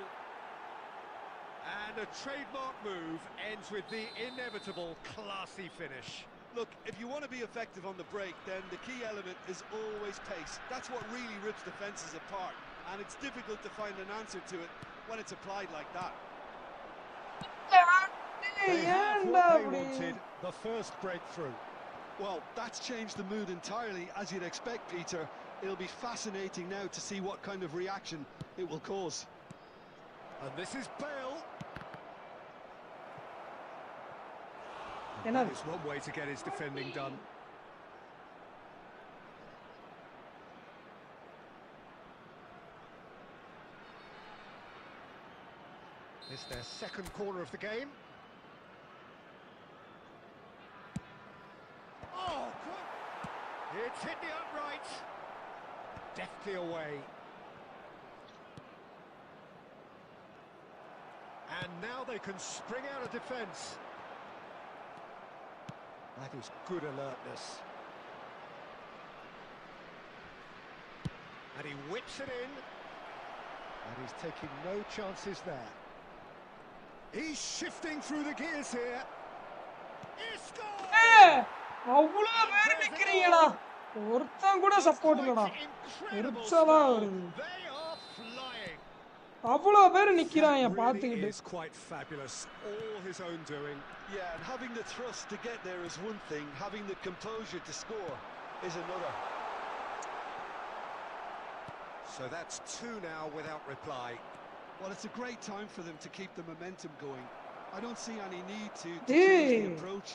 And a trademark move ends with the inevitable classy finish. Look, if you want to be effective on the break, then the key element is always pace. That's what really rips defences apart. And it's difficult to find an answer to it when it's applied like that. They have what they wanted, the first breakthrough. Well, that's changed the mood entirely, as you'd expect, Peter. It'll be fascinating now to see what kind of reaction it will cause. And this is Bale. And That is one way to get his defending done. It's their second corner of the game. Oh, good. It's hit the upright. Deftly away. And now they can spring out of defence. That is good alertness. And he whips it in. And he's taking no chances there. He's shifting through the gears here. Isco! அவ்வளோ பேர் நிக்கிறீங்கடா ஒருத்தன் கூட support இல்லடா எரிச்சலா வருது அவ்வளோ பேர் நிக்கிறாங்க பாத்துக்கிட்டு It's quite fabulous, all his own doing. Yeah, and having the thrust to get there is one thing, having the composure to score is another. So that's two now without reply. Well, it's a great time for them to keep the momentum going. I don't see any need to change the approach.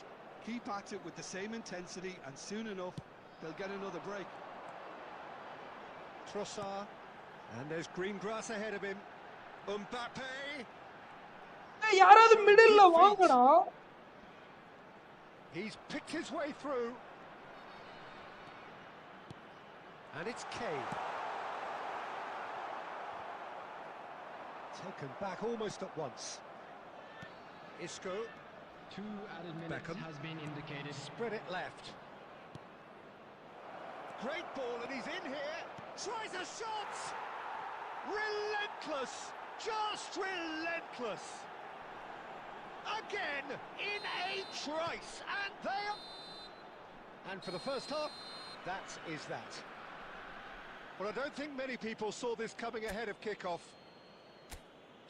Keep at it with the same intensity, and soon enough, they'll get another break. Trossard, and there's green grass ahead of him. Mbappe! யாராவது மிடில்ல வாங்கடா. He's picked his way through. And it's Kane. Taken back almost at once. Isco. 2 added minutes Beckham has been indicated. Spread it left. Great ball, and he's in here. Tries a shot. Relentless. Just relentless. Again, in a trice. And they are... And for the first half, that is that. Well, I don't think many people saw this coming ahead of kickoff.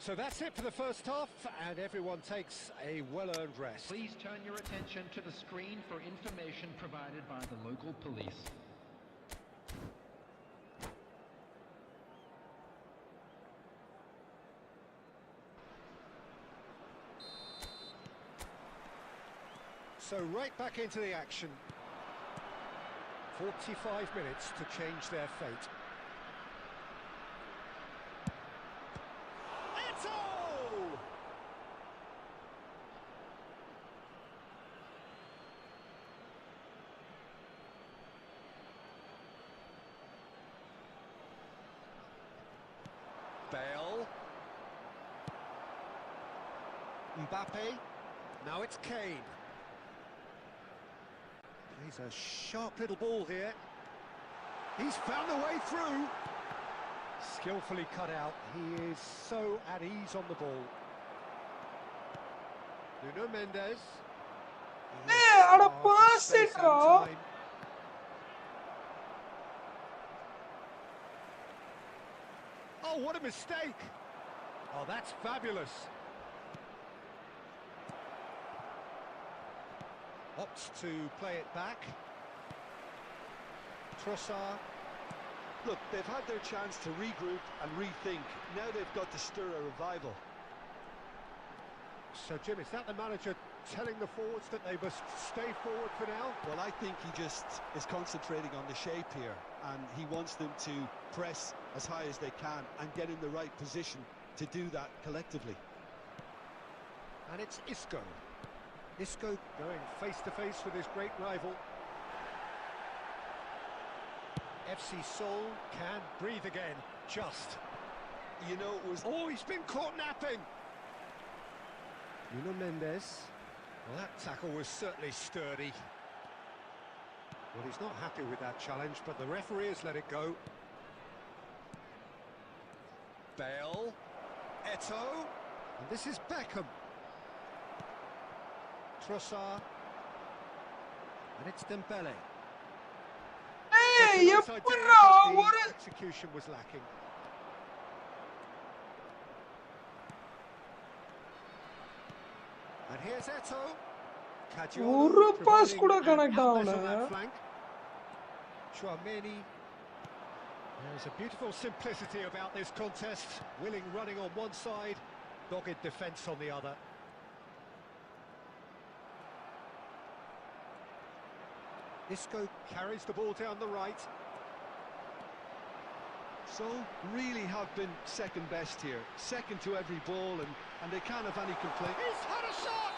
So that's it for the first half, and everyone takes a well-earned rest. Please turn your attention to the screen for information provided by the local police. So right back into the action. 45 minutes to change their fate. Eto! Bale. Mbappe. Now it's Kane. Plays a sharp little ball here. He's found a way through. Skillfully cut out. He is so at ease on the ball. Nuno Mendes. Hey, ada pass it, bro. Oh, what a mistake! Oh, that's fabulous. Opts to play it back. Trossard. Look, they've had their chance to regroup and rethink. Now they've got to stir a revival. So, Jim, is that the manager telling the forwards that they must stay forward for now? Well, I think he just is concentrating on the shape here, and he wants them to press as high as they can and get in the right position to do that collectively. And it's Isco. Isco going face-to-face with his great rival. FC Seoul can breathe again, just. You know, it was... Oh, he's been caught napping! Nuno Mendes. Well, that tackle was certainly sturdy. Well, he's not happy with that challenge, but the referee has let it go. Bale. Eto. And this is Beckham. Trossard. And it's Dembele. Hey, That's a nice idea, epparra, but what the execution was lacking. And here's Eto. ஒரு pass கூட connect on ஆகல. that flank. Chouameni. There's a beautiful simplicity about this contest. Willing running on one side, dogged defence on the other. Isco carries the ball down the right. So, really have been second best here. Second to every ball, and they can't have any complaint. He's had a shot!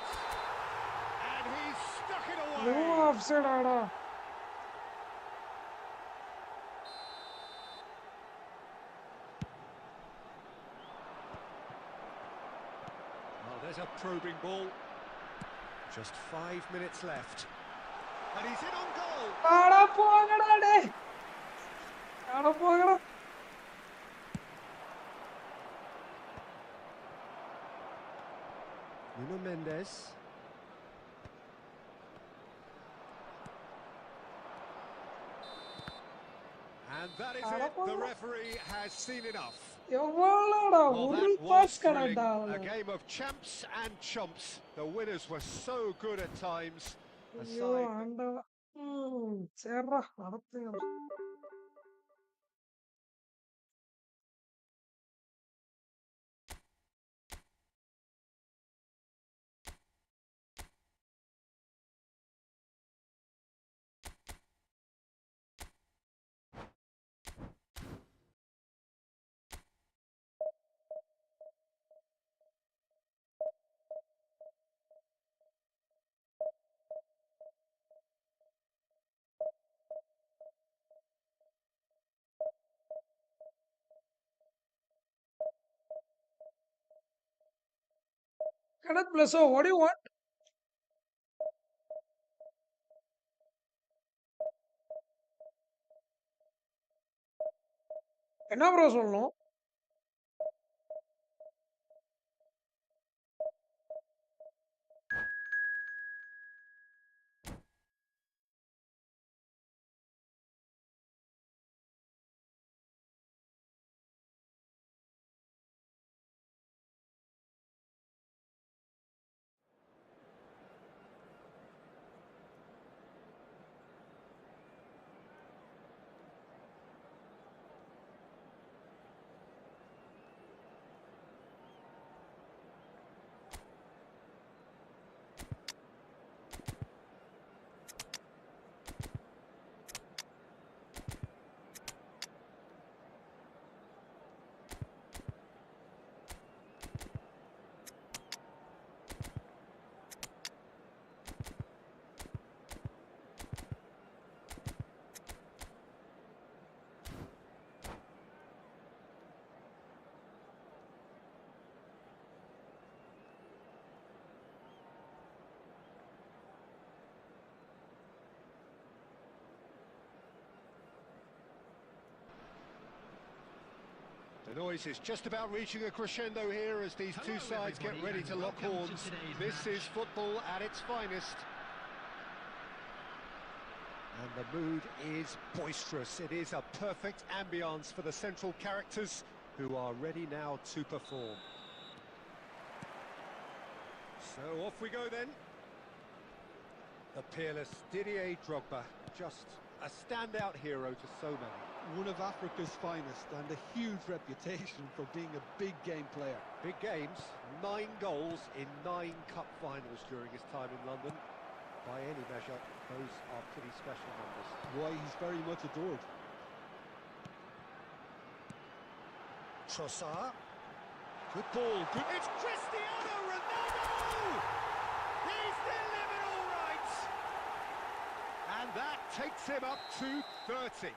And he's stuck it away! No offside ஆடா. Oh, there's a probing ball. Just 5 minutes left. And he's in on goal! ஆடா போங்கடா டேய். ஆடா போங்கடா. Nuno Mendes. And that is it. The referee has seen enough. எவ்வளவுடா Well, ஒரு that pass was connect thrilling. ஆகல. A game of champs and chumps. The winners were so good at times. ஐயோ ஆண்டவா. சரிடா நடத்துங்கடா. Kenneth Blesso, what do you want? என்ன bro சொல்லணும்? The noise is just about reaching a crescendo here as these two sides get ready to lock horns. This is football at its finest. And the mood is boisterous. It is a perfect ambience for the central characters who are ready now to perform. So off we go then. The peerless Didier Drogba, just a standout hero to so many. One of Africa's finest and a huge reputation for being a big game player. Big games, 9 goals in 9 cup finals during his time in London. By any measure, those are pretty special numbers. Why, he's very much adored. Trossard. Good ball. Good. It's Cristiano Ronaldo! He's delivered all right! And that takes him up to 30.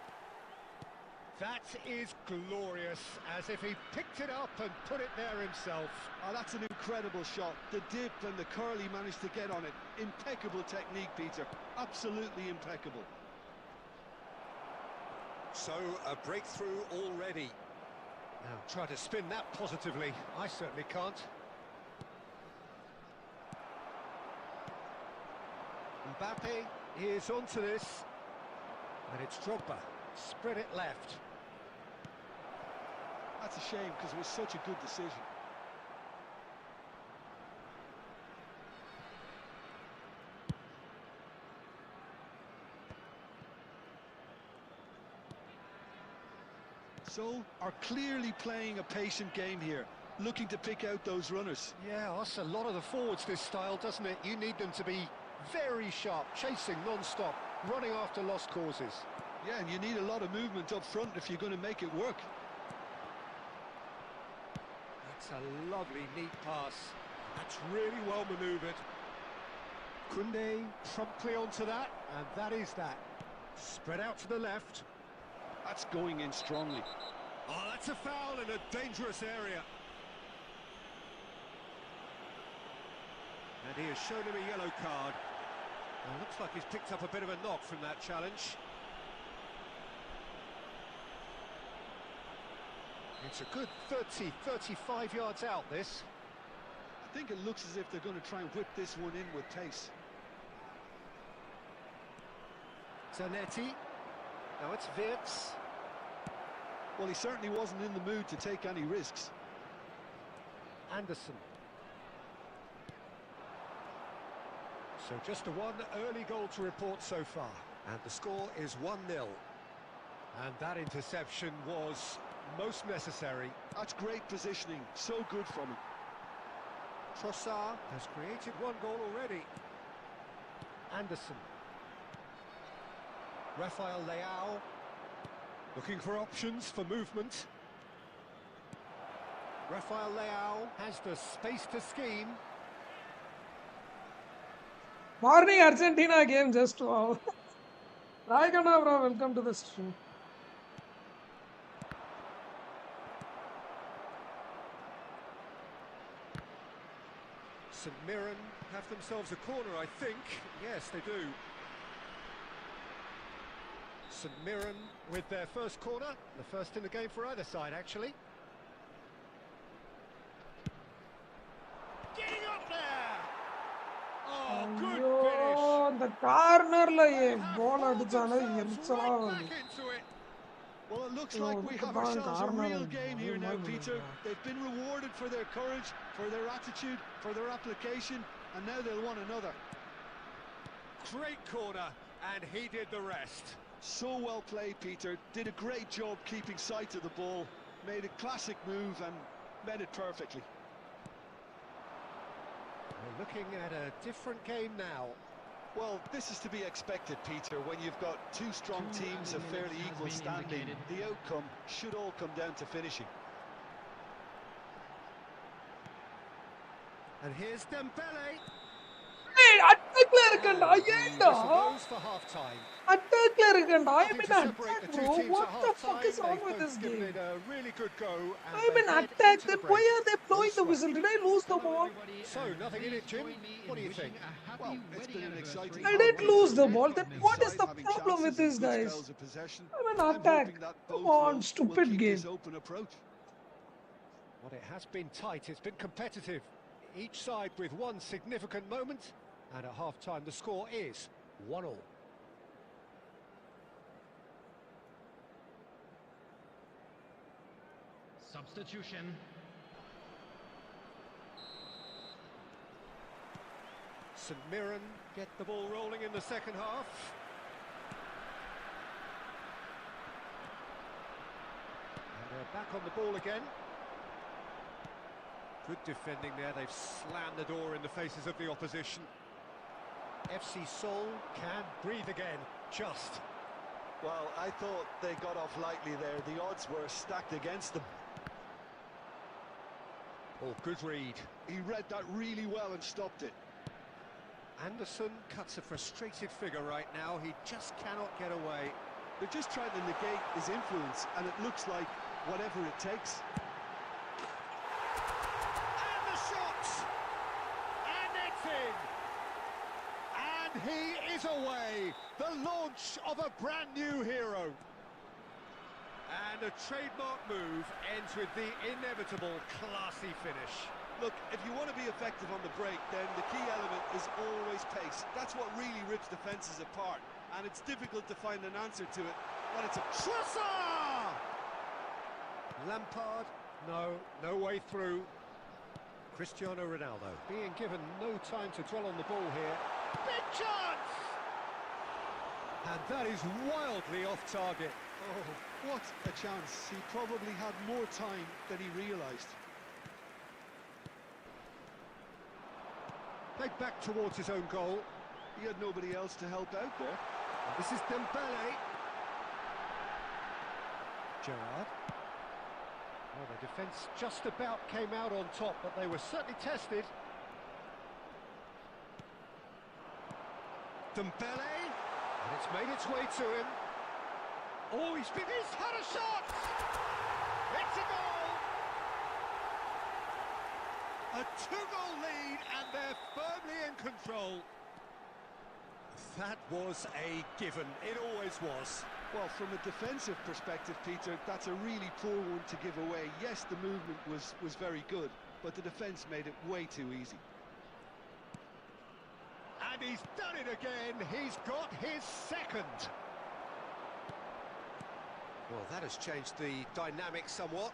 That is glorious, as if he picked it up and put it there himself. Oh, that's an incredible shot. The dip and the curl he managed to get on it. Impeccable technique, Peter. Absolutely impeccable. So, a breakthrough already. Now, try to spin that positively. I certainly can't. Mbappe is onto this. And it's Drogba. Spread it left. That's a shame, because it was such a good decision. So, are clearly playing a patient game here, looking to pick out those runners. Yeah, that's a lot of the forwards, this style, doesn't it? You need them to be very sharp, chasing non-stop, running after lost causes. Yeah, and you need a lot of movement up front if you're going to make it work. That's a lovely, neat pass. That's really well manoeuvred. Koundé promptly onto that, and that is that. Spread out to the left. That's going in strongly. Oh, that's a foul in a dangerous area. And he has shown him a yellow card. Well, looks like he's picked up a bit of a knock from that challenge. It's a good 30, 35 yards out, this. I think it looks as if they're going to try and whip this one in with pace. Zanetti. Now it's Wirtz. Well, he certainly wasn't in the mood to take any risks. Anderson. So just the one early goal to report so far. And the score is 1-0. And that interception was most necessary. That's great positioning, so good from him. Trossard has created 1 goal already. Anderson. Rafael Leao. Looking for options for movement. Rafael Leao has the space to scheme. Morning Argentina game just wow. Raigana bro, welcome to the stream. St Mirren have themselves a corner, I think. Yes, they do. St Mirren with their first corner, the first in the game for either side, actually. Getting up there! Oh, good finish! The corner la ball Right adichana back into it. Well, it looks like we have ourselves a real game here now, Peter. They've been rewarded for their courage, for their attitude, for their application, and now they'll want another. Great corner, and he did the rest. So well played, Peter. Did a great job keeping sight of the ball, made a classic move and met it perfectly. We're looking at a different game now. Well, this is to be expected, Peter. When you've got two strong teams of fairly equal standing, the outcome should all come down to finishing. And here's Dembele. Hey, attack la irukanda ayenda Goes for half-time. attack la irukanda I am in Nothing to attack separate the two bro, teams what at the fuck half-time. is wrong They've with this both given game? it a really good go. And I am in they head attack, into then the why break. are they blowing the whistle? Did I lose the ball? So, nothing in it, Jim. What do you think? Well, it's been an exciting... I didn't lose the ball, then what is the problem with these guys? I'm in attack. Come on, stupid game. Well, it has been tight, it's been competitive. Each side with one significant moment, and at half-time the score is 1-1. Substitution. St Mirren get the ball rolling in the second half. And they're back on the ball again. Good defending there, they've slammed the door in the faces of the opposition. FC Seoul can breathe again, just. Well, I thought they got off lightly there. The odds were stacked against them. Oh, good read. He read that really well and stopped it. Anderson cuts a frustrated figure right now, he just cannot get away. They're just trying to negate his influence, and it looks like whatever it takes. And the shot! And it's in! And he is away! The launch of a brand new hero. And a trademark move ends with the inevitable classy finish. Look, if you want to be effective on the break, then the key element is always pace. That's what really rips defences apart, and it's difficult to find an answer to it when it's a Trossard! Lampard, no way through. Cristiano Ronaldo being given no time to dwell on the ball here. Big chance! And that is wildly off target. Oh, what a chance. He probably had more time than he realised. Played back towards his own goal. He had nobody else to help out there. And this is Dembele. Gerrard. Well, the defence just about came out on top, but they were certainly tested. Dembele. And it's made its way to him. Oh, he's had a shot! It's a goal! A two-goal lead, and they're firmly in control. That was a given. It always was. Well, from a defensive perspective, Peter, that's a really poor one to give away. Yes, the movement was very good, but the defence made it way too easy. And he's done it again. He's got his second. Well, that has changed the dynamic somewhat.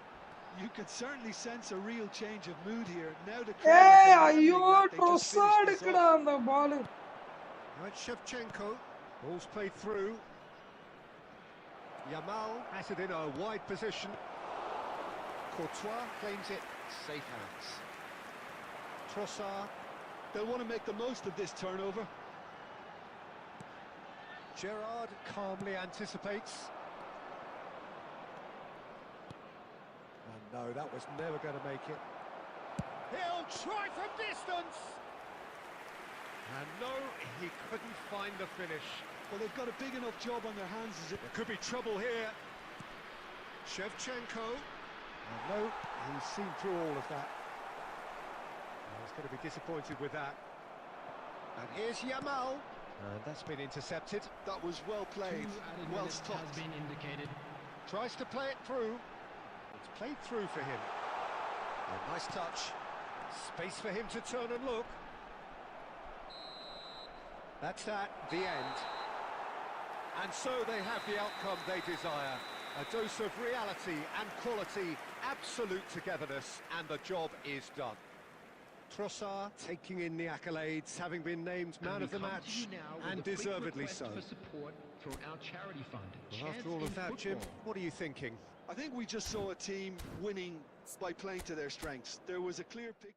You could certainly sense a real change of mood here. Now the Hey, crowd are ஐயோ demanding that they just ட்ரொஸார்ட் finish this இருக்குடா off. அந்த பால். Right, Shevchenko. Ball's played through. Yamal has it in a wide position. Courtois claims it. Safe hands. Trossard. They'll want to make the most of this turnover. Gerrard calmly anticipates. And no, that was never going to make it. He'll try from distance! And no, he couldn't find the finish. Well, they've got a big enough job on their hands as it... There could be trouble here. Shevchenko. And no, he's seen through all of that. He's going to be disappointed with that. And here's Yamal. And that's been intercepted. That was well played, 2 added well minutes stopped. has been indicated. Tries to play it through. It's played through for him. A nice touch. Space for him to turn and look. That's at the end. And so they have the outcome they desire. A dose of reality and quality, absolute togetherness, and the job is done. Trossard taking in the accolades, having been named man of the match, and deservedly so. For support for our charity fund. Well, after all of that, Jim, what are you thinking? I think we just saw a team winning by playing to their strengths. There was a clear picture.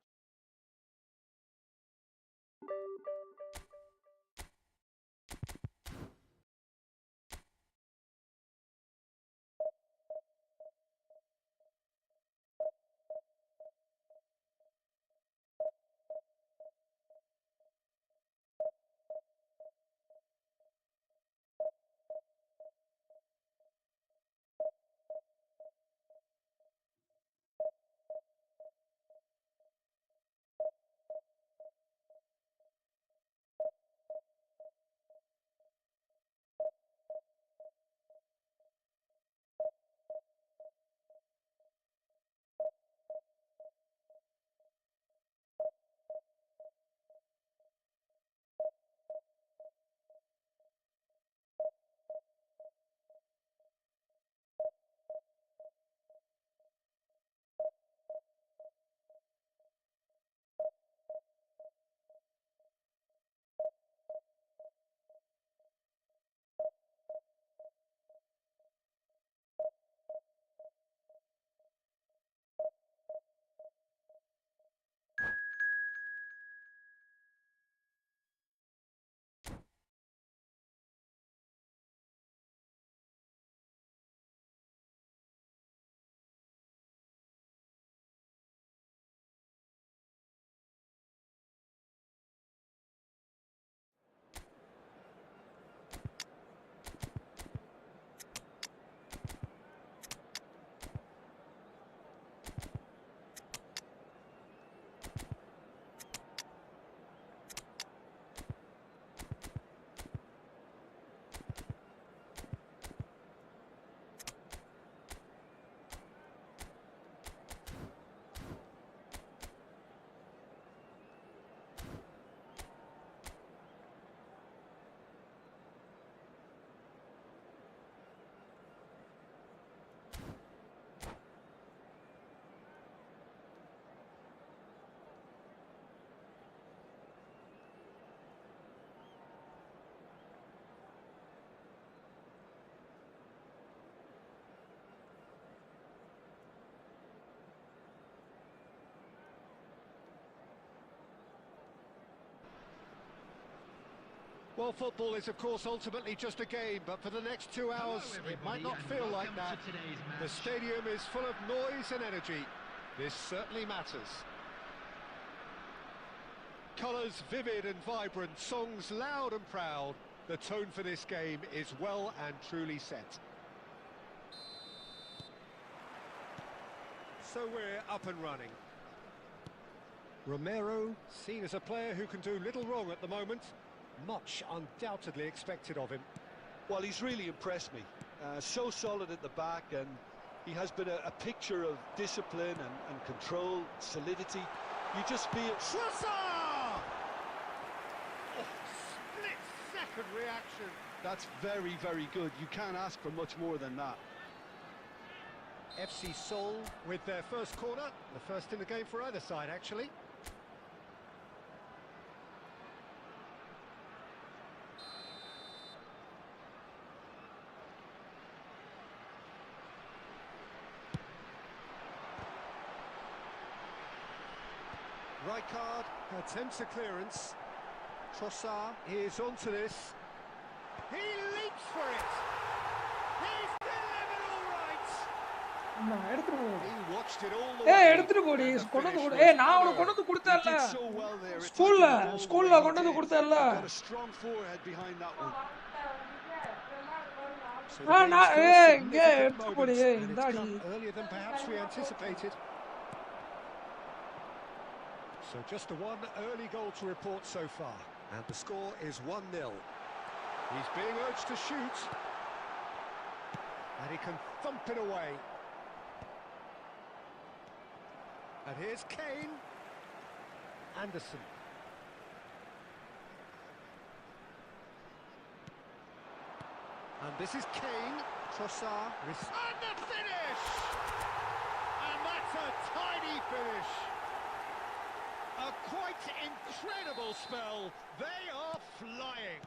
Well, football is, of course, ultimately just a game, but for the next 2 hours, it might not feel like that. The stadium is full of noise and energy. This certainly matters. Colours vivid and vibrant, songs loud and proud. The tone for this game is well and truly set. So we're up and running. Romero, seen as a player who can do little wrong at the moment. Much undoubtedly expected of him. Well, he's really impressed me. So solid at the back, and he has been a picture of discipline and control, solidity. You just feel... Oh, split-second reaction. That's very, very good. You can't ask for much more than that. FC Seoul with their first corner. The first in the game for either side, actually. Rijkaard attempts a clearance. Trossard is onto this. He leaps for it. He's delivered all right. He watched it all the way. Hey, எடுத்துட்டு போடி கொண்டு போடு. ஏய் நான் அவனுக்கு கொண்டு கொடுத்தேன்ல. ஸ்கூல்ல கொண்டு கொடுத்தேன்ல. Got a strong forehead behind that one. நான் ஏய் இங்க எடுத்துட்டு போடி. இந்தாடி. Earlier than perhaps we anticipated. So just the one early goal to report so far, and the score is 1-0. He's being urged to shoot, and he can thump it away. And here's Kane. Anderson. And this is Kane. Trossard. And the finish! And that's a tiny finish. A quite incredible spell. They are flying.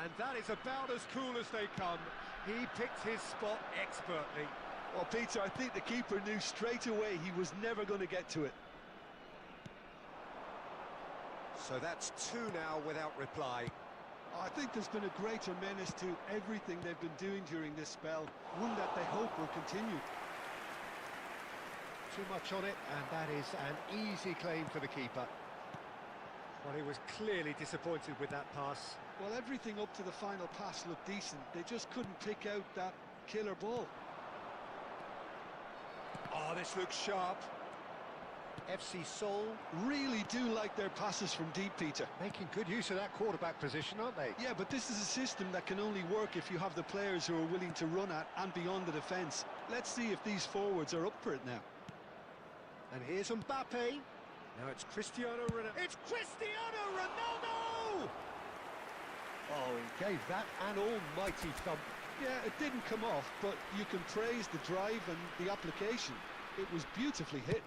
And that is about as cool as they come. He picked his spot expertly. Well, Peter, I think the keeper knew straight away he was never going to get to it. So that's 2 now without reply. I think there's been a greater menace to everything they've been doing during this spell, one that they hope will continue. Too much on it, and that is an easy claim for the keeper. Well, he was clearly disappointed with that pass. Well, everything up to the final pass looked decent. They just couldn't pick out that killer ball. Oh, this looks sharp. FC Seoul really do like their passes from deep, Peter. Making good use of that quarterback position, aren't they? Yeah, but this is a system that can only work if you have the players who are willing to run at and beyond the defence. Let's see if these forwards are up for it now. And here's Mbappe. Now it's Cristiano Ronaldo. It's Cristiano Ronaldo! Oh, he gave that an almighty thump. Yeah, it didn't come off, but you can praise the drive and the application. It was beautifully hit.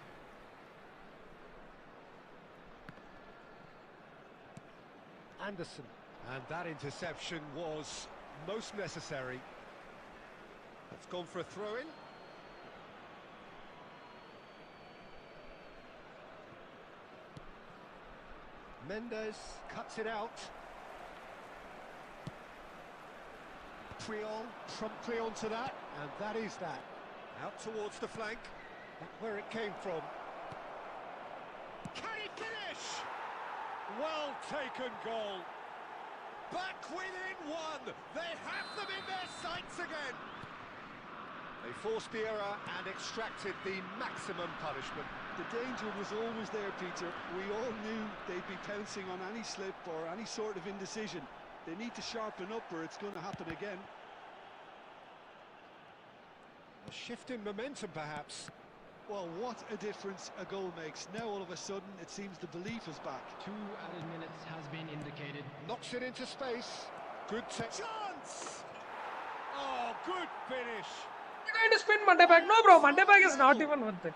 Anderson. And that interception was most necessary. It's gone for a throw-in. Mendes cuts it out. Priol promptly onto that, and that is that. Out towards the flank, that's where it came from. Can he finish? Well taken goal. Back within 1. They have them in their sights again. They forced the error and extracted the maximum punishment. The danger was always there, Peter. We all knew they'd be pouncing on any slip or any sort of indecision. They need to sharpen up or it's going to happen again. A shift in momentum, perhaps. Well, what a difference a goal makes. Now, all of a sudden, it seems the belief is back. 2 added minutes has been indicated. Knocks it into space. Good chance! Oh, good finish. You're going to spin Monday back? No, bro. Monday back is not even worth it.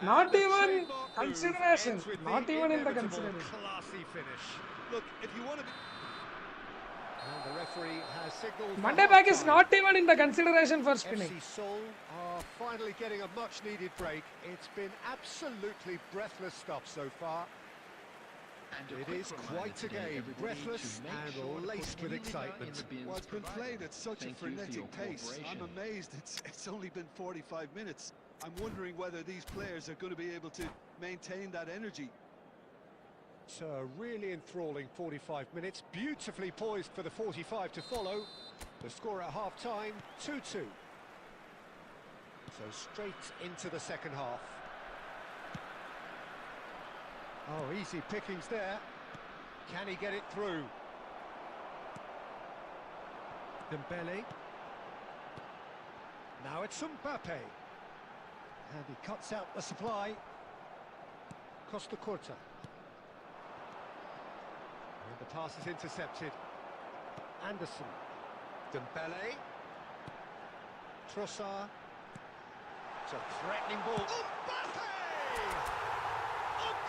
Not even consideration. Not even in the consideration. Classy finish. Look, if you want to be... And the referee has signaled... Monday back is not even in the consideration for spinning. FC Seoul are finally getting a much-needed break. It's been absolutely breathless stuff so far. It is quite a game, breathless and laced with excitement. Well, it's been played at such a frenetic pace. I'm amazed it's only been 45 minutes. I'm wondering whether these players are going to be able to maintain that energy. It's a really enthralling 45 minutes, beautifully poised for the 45 to follow. The score at half-time, 2-2. So straight into the second half. Oh, easy pickings there. Can he get it through? Dembele. Now it's Mbappe. And he cuts out the supply. Costa Curta. And the pass is intercepted. Anderson. Dembele. Trossard. It's a threatening ball. Mbappe!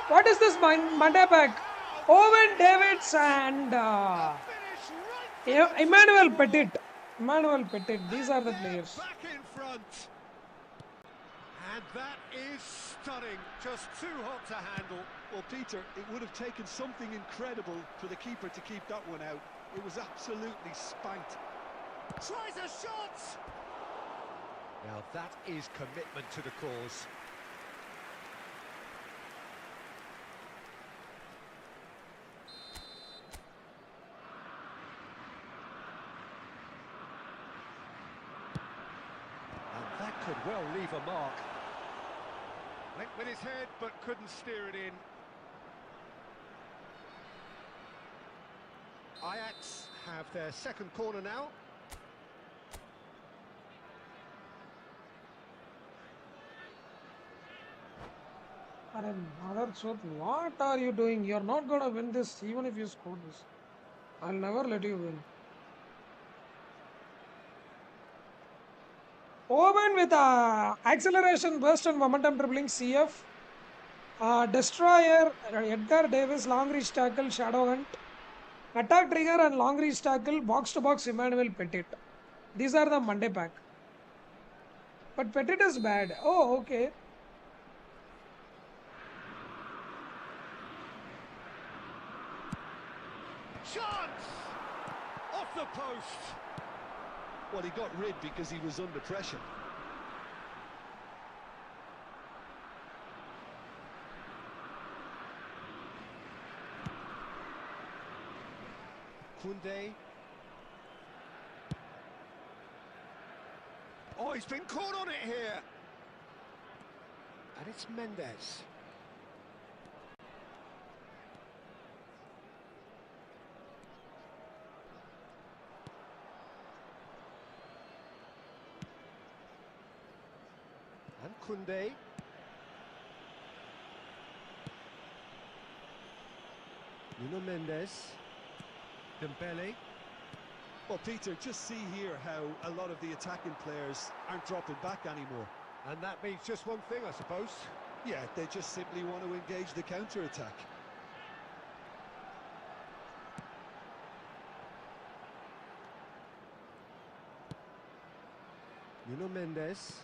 What is this Monday pack? Owen Davids and Emmanuel Petit. Emmanuel Petit. These are the players. Back in front. And that is stunning. Just too hot to handle. Well, Peter, it would have taken something incredible for the keeper to keep that one out. It was absolutely spanked. Tries a shot! Now that is commitment to the cause. And that could well leave a mark. Went with his head, but couldn't steer it in. Ajax have their second corner now. Mother truth, what are you doing? You're not going to win this even if you score this. I'll never let you win. Owen with acceleration, burst and momentum dribbling CF. Destroyer, Edgar Davis, long reach tackle, Shadow Hunt. Attack trigger and long reach tackle, box to box, Emmanuel Petit. These are the Monday pack. But Petit is bad. Oh, okay. Chance! Off the post! Well, he got rid because he was under pressure. Koundé. Oh, he's been caught on it here. And it's Mendes. And Koundé. Nuno Mendes. Dembele. Well, Peter, just see here how a lot of the attacking players aren't dropping back anymore. And that means just one thing, I suppose. Yeah, they just simply want to engage the counter-attack. Nuno Mendes.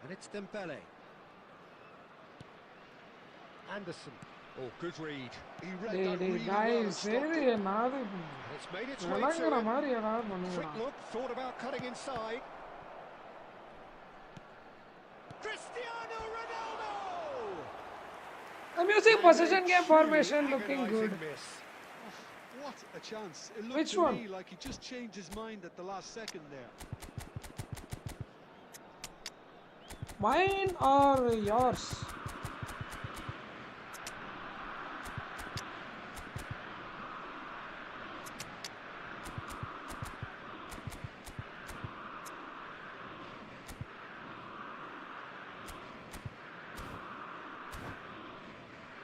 And it's Dembele. Anderson. Oh, good read. He read that really well guys, and stopped it. And it's made its way to him. Quick look, thought about cutting inside. Cristiano Ronaldo! I'm using possession game formation, looking Agonising good. miss. What a chance. It looked Which to one? me like he just changed his mind at the last second there. Mine or yours?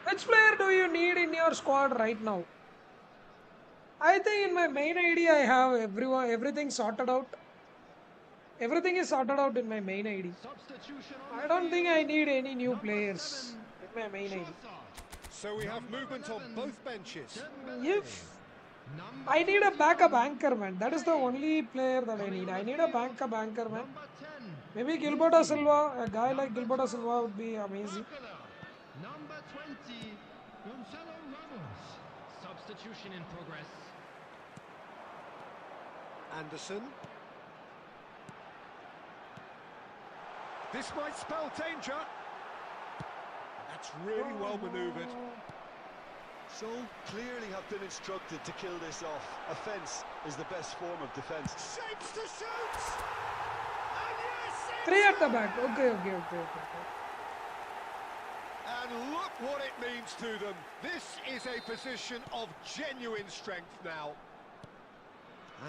Which player do you need in your squad right now? I think in my main ID I have everything sorted out. Everything is sorted out in my main ID. I don't think I need any new players in my main ID. So we have movement on both benches. If I need a backup anchorman, that is the only player that I need. I need a backup anchorman. Maybe Gilberto Silva, a guy like Gilberto Silva would be amazing. Number 20. Gonzalo Ramos. Substitution in progress. Anderson. This might spell danger. That's really well manoeuvred. So clearly have been instructed to kill this off. Offence is the best form of defence. Shapes to shoot! And yes, it's 3 at the back. Okay. And look what it means to them. This is a position of genuine strength now.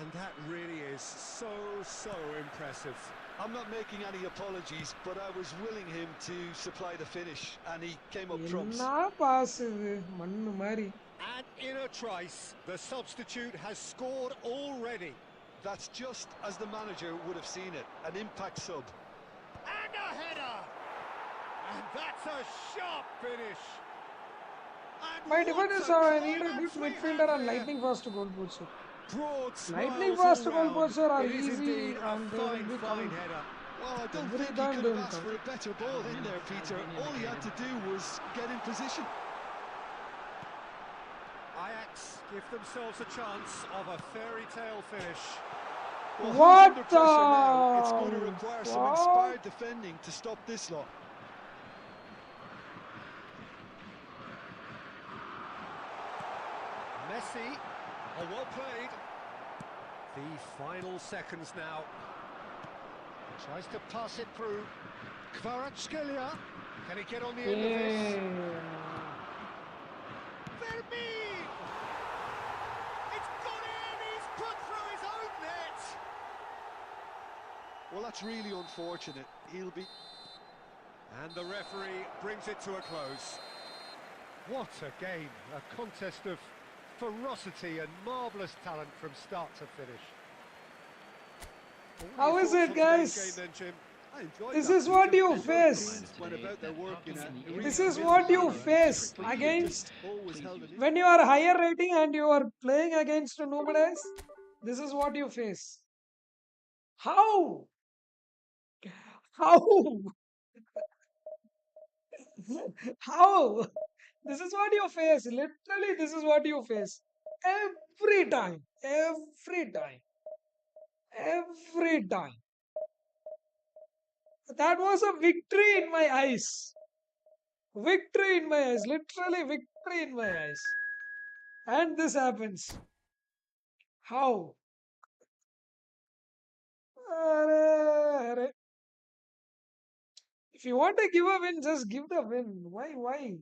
And that really is so impressive. I'm not making any apologies, but I was willing him to supply the finish, and he came up trumps. என்ன pass இது மண்ணு மாதிரி. And in a trice, the substitute has scored already. That's just as the manager would have seen it, an impact sub. And a header! And that's a sharp finish. And My what defenders a are need a climax good we midfielder have and here. lightning fast goal poacher. Broad Lightning smiles fast all goal round. poacher are It is easy indeed a and they will be fine coming. header. Well, I don't Every think he time could they have will asked come. for a better ball in there, Peter. All he had to do was get in position. Ajax give themselves a chance of a fairy tale finish. Well, What who's under pressure now? It's the going to require some fuck? inspired defending to stop this lot. Messi, oh, well played. The final seconds now. Tries to pass it through. Kvaratskhelia. Can he get on the end of this? Vermeer! It's gone in! He's put through his own net! Well, that's really unfortunate. He'll be... And the referee brings it to a close. What a game. A contest of ferocity and marvellous talent from start to finish. How is it, guys? I enjoyed This that, is what Peter. you Both face. teams went about their work in a This really is what you manner. face But Peter against just always held it in. when you are higher rating and you are playing against Numenez. This is what you face. How? How? How? This is what you face. Literally, this is what you face. Every time. Every time. Every time. That was a victory in my eyes. Victory in my eyes. Literally, victory in my eyes. And this happens. How? Arre. If you want to give a win, just give the win. Why?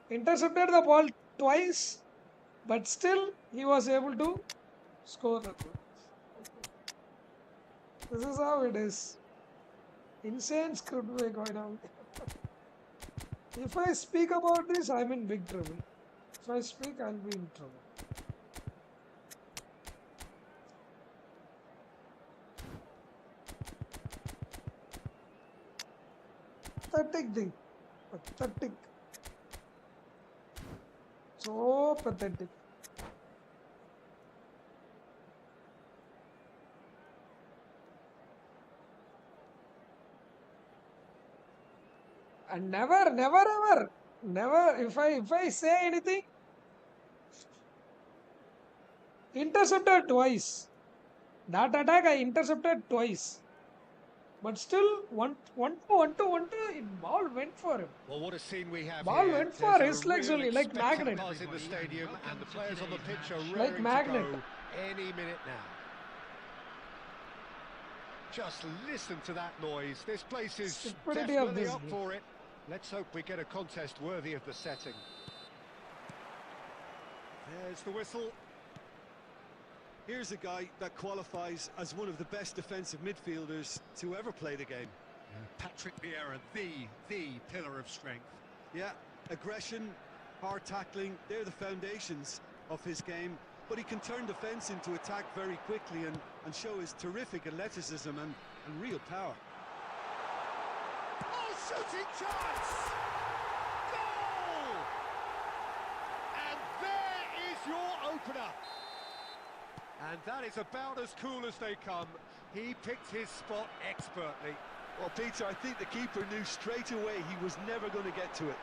Intercepted the ball twice, but still he was able to score the goal. This is how it is. Insane script way going on. If I speak about this, I'm in big trouble. If I speak, I'll be in trouble. Pathetic thing. Pathetic. So pathetic. And never ever, never, if I say anything, intercepted twice. That attack I intercepted twice. But still, one two, ball went for him. Well, what a scene we have Ball here. went for There's his a legs real only, like expectant magnet. buzz in the stadium, and the players on the pitch are Like raring magnet. to go any minute now. Just listen to that noise. This place is Stupidity of definitely this up game. for it. Let's hope we get a contest worthy of the setting. There's the whistle. Here's a guy that qualifies as one of the best defensive midfielders to ever play the game. Patrick Vieira, the pillar of strength. Yeah, aggression, hard tackling, they're the foundations of his game. But he can turn defence into attack very quickly and show his terrific athleticism and real power. Oh, shooting chance! Goal! And there is your opener. And that is about as cool as they come. He picked his spot expertly. Well, Peter, I think the keeper knew straight away he was never going to get to it.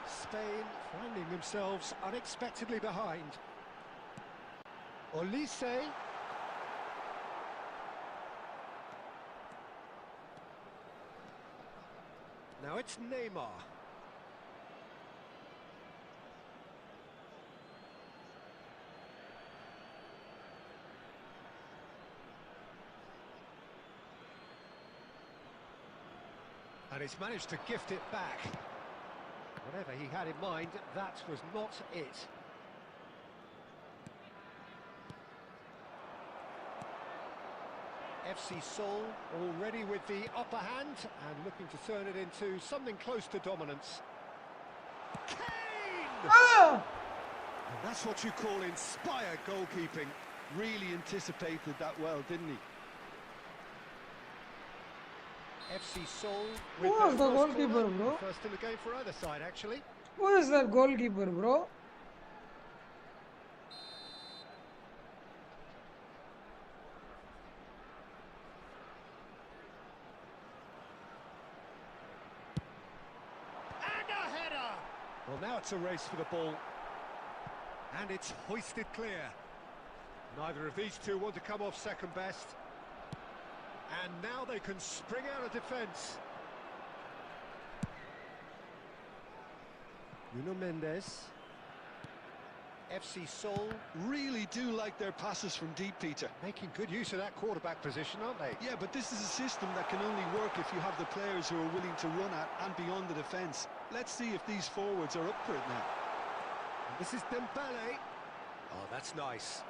Spain finding themselves unexpectedly behind. Olise. Now it's Neymar. And he's managed to gift it back. Whatever he had in mind, that was not it. FC Seoul already with the upper hand and looking to turn it into something close to dominance. Kane! Ah! And that's what you call inspired goalkeeping. Really anticipated that well, didn't he? FC Seoul Who with was their the first goalkeeper, corner. bro? First in the game for either side, actually. Who is that goalkeeper, bro? And a header! Well, now it's a race for the ball. And it's hoisted clear. Neither of these two want to come off second best. And now they can spring out of defence. Nuno Mendes. FC Seoul Really do like their passes from deep, Peter. making good use of that quarterback position, aren't they? Yeah, but this is a system that can only work if you have the players who are willing to run at and beyond the defence. Let's see if these forwards are up for it now. This is Dembele. Oh, that's nice.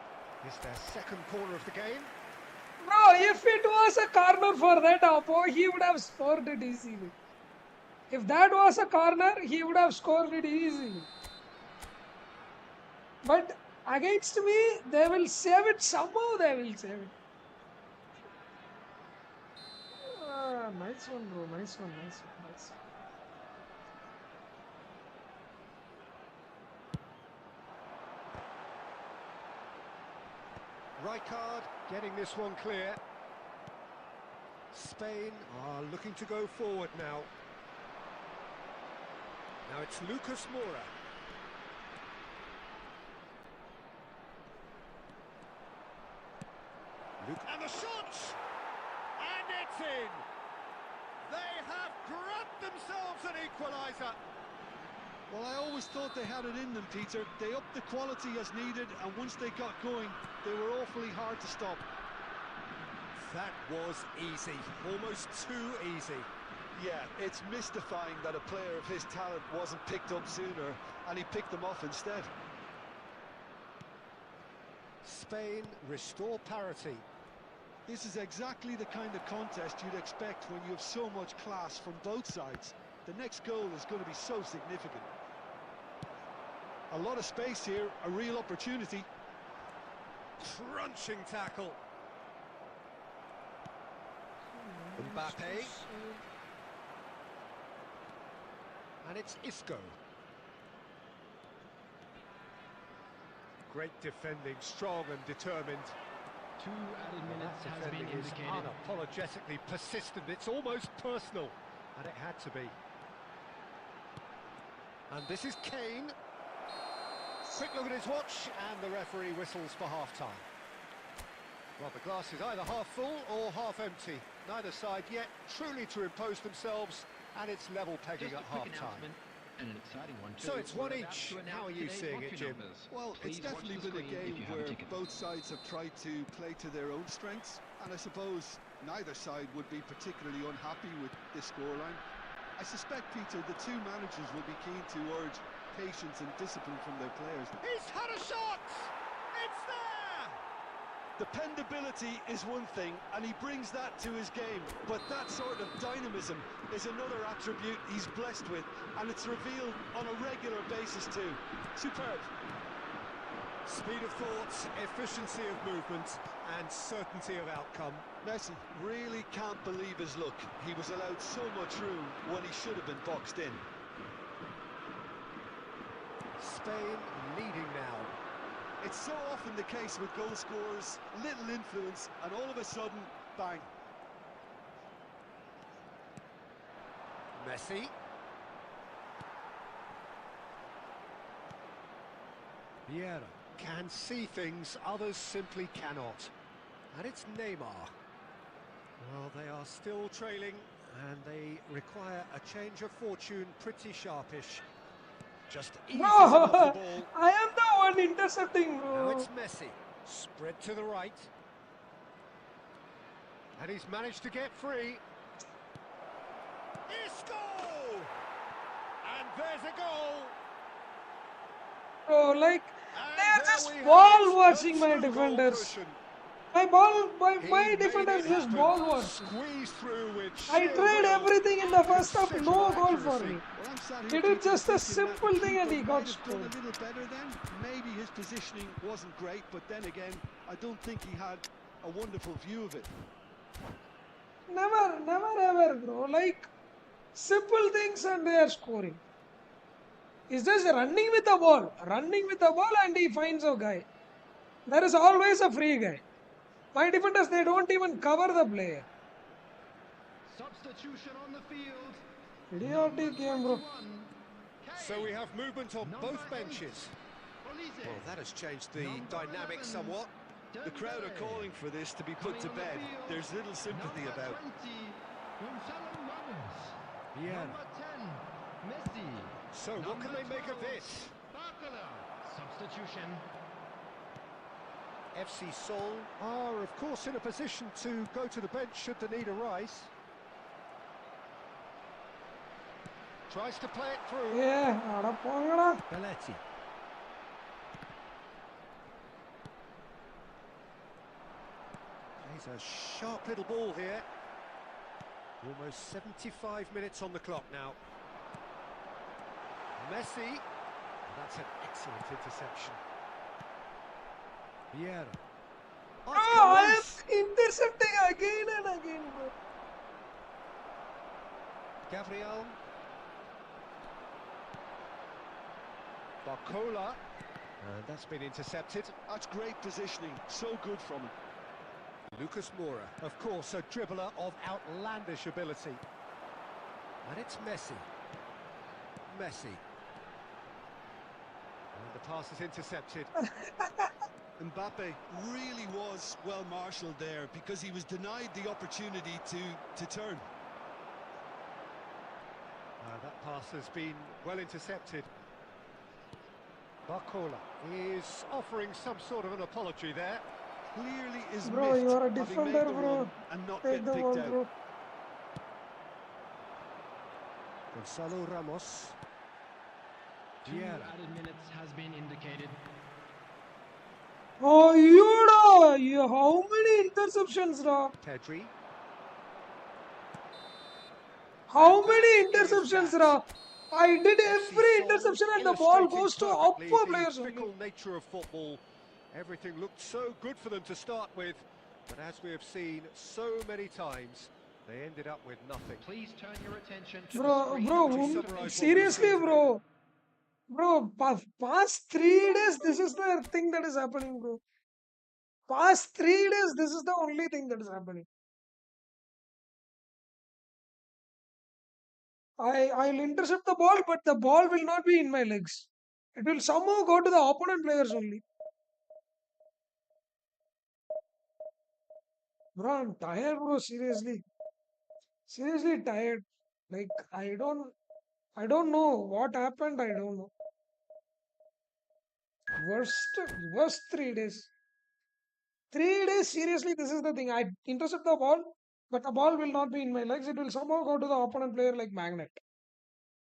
It's their second corner of the game. Bro, if it was a corner for that Oppo, he would have scored it easily. If that was a corner, he would have scored it easily. But against me, they will save it. Somehow they will save it. Nice one, bro. Nice one, nice one, nice one. Rijkaard getting this one clear. Spain are looking to go forward now. Now it's Lucas Moura. And the shot! And it's in! They have grabbed themselves an equaliser. Well, I always thought they had it in them, Peter. They upped the quality as needed, and once they got going, they were awfully hard to stop. That was easy, almost too easy. Yeah, it's mystifying that a player of his talent wasn't picked up sooner, and he picked them off instead. Spain restore parity. This is exactly the kind of contest you'd expect when you have so much class from both sides. The next goal is going to be so significant. A lot of space here, a real opportunity. Crunching tackle. Mbappe. And it's Isco. Great defending, strong and determined. 2 added minutes That has been defending is indicated. unapologetically persistent. It's almost personal, and it had to be. And this is Kane. Quick look at his watch, and the referee whistles for half-time. Well, the glass is either half full or half empty. Neither side yet truly to impose themselves, and it's level pegging Just at a quick half-time. announcement and an exciting one too. So it's We're one about each. to announce How are you today's seeing it, lottery Jim? numbers. Well, it's Please watch definitely the been a screen if game you have a where ticket. both sides have tried to play to their own strengths, and I suppose neither side would be particularly unhappy with this scoreline. I suspect, Peter, the two managers will be keen to urge patience and discipline from their players. He's had a shot! It's there! Dependability is one thing, and he brings that to his game, but that sort of dynamism is another attribute he's blessed with, and it's revealed on a regular basis too. Superb. Speed of thought, efficiency of movement, and certainty of outcome. Messi really can't believe his luck. He was allowed so much room when he should have been boxed in. Spain leading now. It's so often the case with goal scorers, little influence, and all of a sudden, bang. Messi. Vieira can see things others simply cannot. And it's Neymar. Well, they are still trailing, and they require a change of fortune pretty sharpish. Just eases him off the Bro, ball. I am the one intercepting, Now bro. it's Messi. Spread to the right. And he's managed to get free. Isco! And there's a goal. Bro, like, And they are there just we have ball it, watching a my true goal defenders. cushion. My He defenders made it just happen. ball watching. Squeezed through with I sheer tried will everything in the and first half, considerable no goal for accuracy. me. Well, I'm sat He here did thinking just a that simple the thing and he keeper got might have done scored. a little better then. Maybe his positioning wasn't great, but then again, I don't think he had a wonderful view of it. Never ever, bro. Like, simple things and they are scoring. He's just running with the ball. Running with the ball and he finds a guy. There is always a free guy. My defenders, they don't even cover the player. Substitution on the field. Idiotic game, bro. 21. So we have movement on Number both 8. benches. Possesion. Well, that has changed the Number dynamic 11. somewhat. The crowd are calling for this to be put to bed. There's little sympathy Number about. 20, Gonzalo Ramos. Vieira. Number 10, Messi. So what can they make of this? Barcola. Substitution. FC Seoul are, of course, in a position to go to the bench should the need arise. Tries to play it through. Yeah, ada pongada. Belletti. Plays a sharp little ball here. Almost 75 minutes on the clock now. Messi. That's an excellent interception. Vieira. Oh, Bro, it's come I loose. am intercepting again and again, bro. Gabriel. Barcola. And that's been intercepted. That's great positioning. So good from him. Lucas Moura, of course, a dribbler of outlandish ability. And it's Messi. Messi. And the pass is intercepted. Mbappe really was well marshalled there because he was denied the opportunity to turn. That pass has been well intercepted. Barcola is offering some sort of an apology there. Clearly is Bro, miffed you are a having defender, made the bro. run and not Take get the picked ball, out. bro. Gonzalo Ramos. 2 Vieira. added minutes has been indicated. Oh, you how many interceptions, bro? Pedri. How And many that is interceptions, that. bro? I did FC every Seoul interception and the ball illustrating goes to perfectly upper the players only. fickle nature of football. Everything looked so good for them to start with, but as we have seen so many times, they ended up with nothing. Please turn your attention to Bro, the screen. bro, Would you summarise what we've seriously, seen today? bro. Bro, past 3 days, this is the thing that is happening, bro. Past 3 days, this is the only thing that is happening. I'll intercept the ball, but the ball will not be in my legs. It will somehow go to the opponent players only. Bro, I'm tired, bro. Seriously tired. Like I don't know what happened. I don't know. Worst 3 days. 3 days. Seriously, this is the thing. I intercept the ball, but the ball will not be in my legs. It will somehow go to the opponent player like magnet.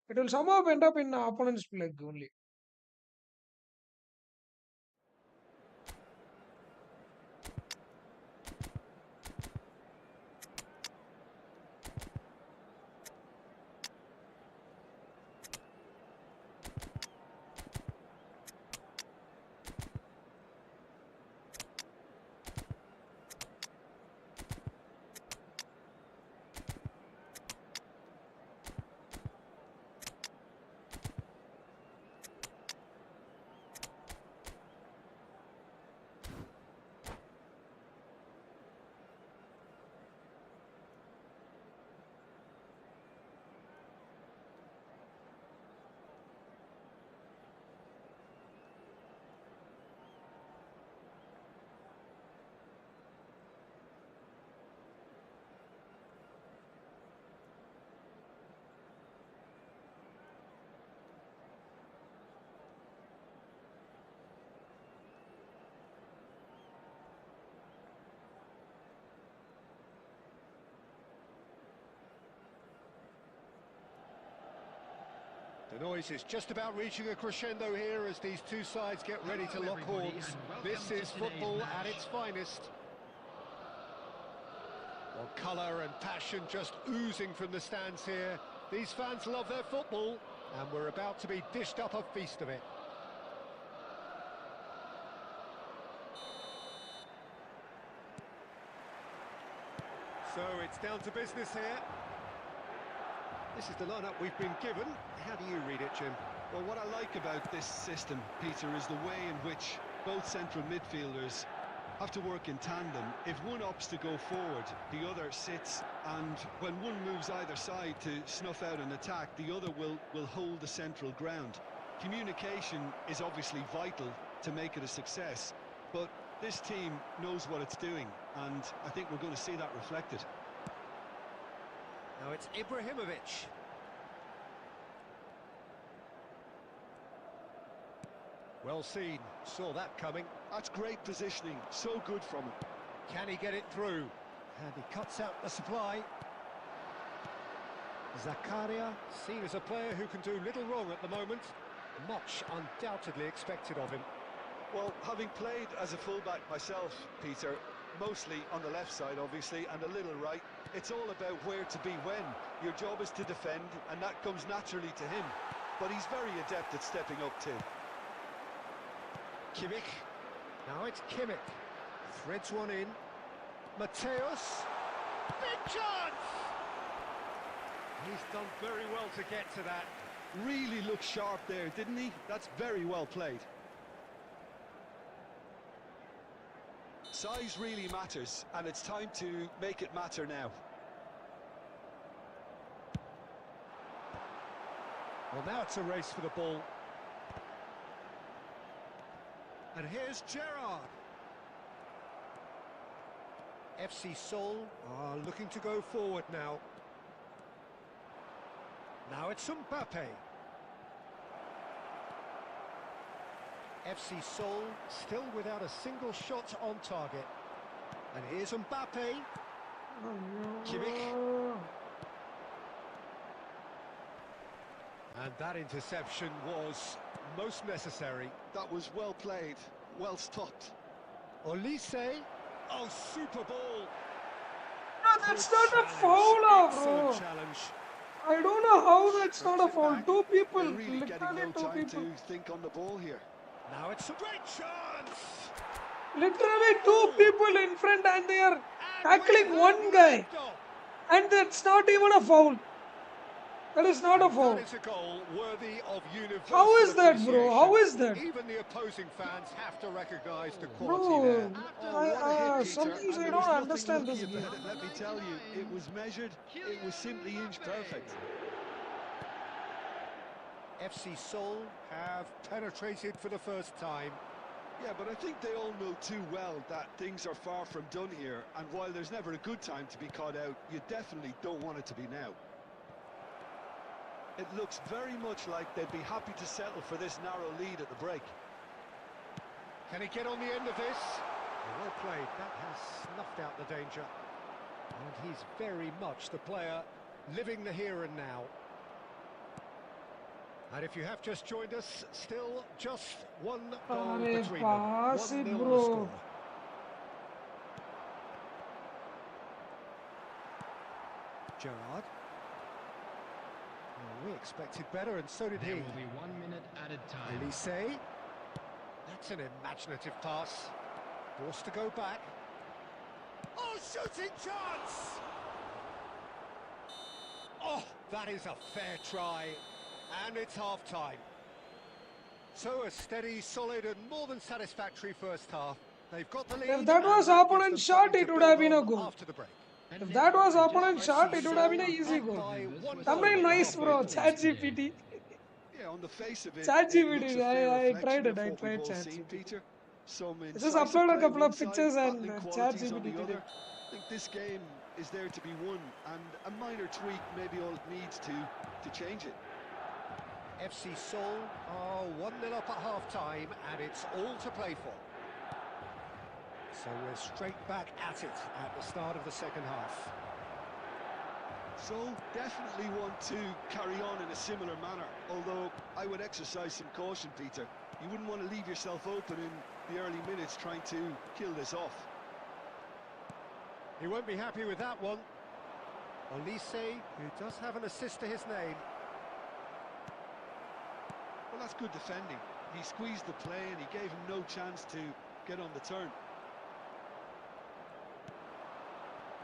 It will somehow end up in the opponent's leg only. The noise is just about reaching a crescendo here as these two sides get ready to lock horns. This is football at its finest. Well, colour and passion just oozing from the stands here. These fans love their football, and we're about to be dished up a feast of it. So it's down to business here. This is the lineup we've been given. How do you read it, Jim? Well, what I like about this system, Peter, is the way in which both central midfielders have to work in tandem. If one opts to go forward, the other sits, and when one moves either side to snuff out an attack, the other will hold the central ground. Communication is obviously vital to make it a success, but this team knows what it's doing, and I think we're going to see that reflected. Now it's Ibrahimovic. Well seen, saw that coming. That's great positioning, so good from him. Can he get it through? And he cuts out the supply. Zakaria, seen as a player who can do little wrong at the moment. Much undoubtedly expected of him. Well, having played as a fullback myself, Peter, mostly on the left side, obviously, and a little right, it's all about where to be when. Your job is to defend, and that comes naturally to him. But he's very adept at stepping up too. Kimmich. Now it's Kimmich. Threads one in. Mateus. Big chance! He's done very well to get to that. Really looked sharp there, didn't he? That's very well played. Size really matters, and it's time to make it matter now. Well, now it's a race for the ball. And here's Gerrard. FC Seoul are looking to go forward now. Now it's Mbappe. FC Seoul still without a single shot on target. And here's Mbappe. Kimmich. And that interception was most necessary. That was well played, well stopped. Olise. Oh, super ball. No, that's not a foul, bro. Challenge. I don't know how that's not a foul. Two people, They're really getting literally no two time people. to think on the ball here. Now it's a great chance. Literally two people in front, and they are tackling one guy. And that's not even a foul. That is not a foul. That is a goal worthy of universal How is that, bro? How is that? Even the opposing fans have to recognise the Bro, quality there. sometimes I And there don't was nothing understand this lucky game. about it, let me tell you. It was measured, it was simply inch perfect. FC Seoul have penetrated for the first time. Yeah, but I think they all know too well that things are far from done here, and while there's never a good time to be caught out, you definitely don't want it to be now. It looks very much like they'd be happy to settle for this narrow lead at the break. Can he get on the end of this? Well played, that has snuffed out the danger. And he's very much the player living the here and now. And if you have just joined us, still just one goal between them. 1-0 bro. score. Gerrard. Well, we expected better, and so did he. There will be 1 minute added time. Olise. That's an imaginative pass. Forced to go back. Oh, shooting chance! Oh, that is a fair try. And it's half-time. So a steady, solid and more than satisfactory first half. They've got the lead. If that was opponent's shot, it would have been a goal. After the break. If that was opponent's shot, it would have been an easy goal. Thumbnail nice, bro. ChatGPT. Yeah, on the face of it, ChatGPT, it looks a fair I reflection tried it, of I what tried we've all ChatGPT. seen, Peter. Some Just incisive upload a play couple one of side, pictures and battling qualities on ChatGPT the did other. it. I think this game is there to be won, and a minor tweak maybe all it needs to change it. FC Seoul are 1-0 up at half-time, and it's all to play for. So we're straight back at it at the start of the second half. So, definitely want to carry on in a similar manner, although I would exercise some caution, Peter. You wouldn't want to leave yourself open in the early minutes trying to kill this off. He won't be happy with that one. Olise, who does have an assist to his name. Well, that's good defending. He squeezed the play and he gave him no chance to get on the turn.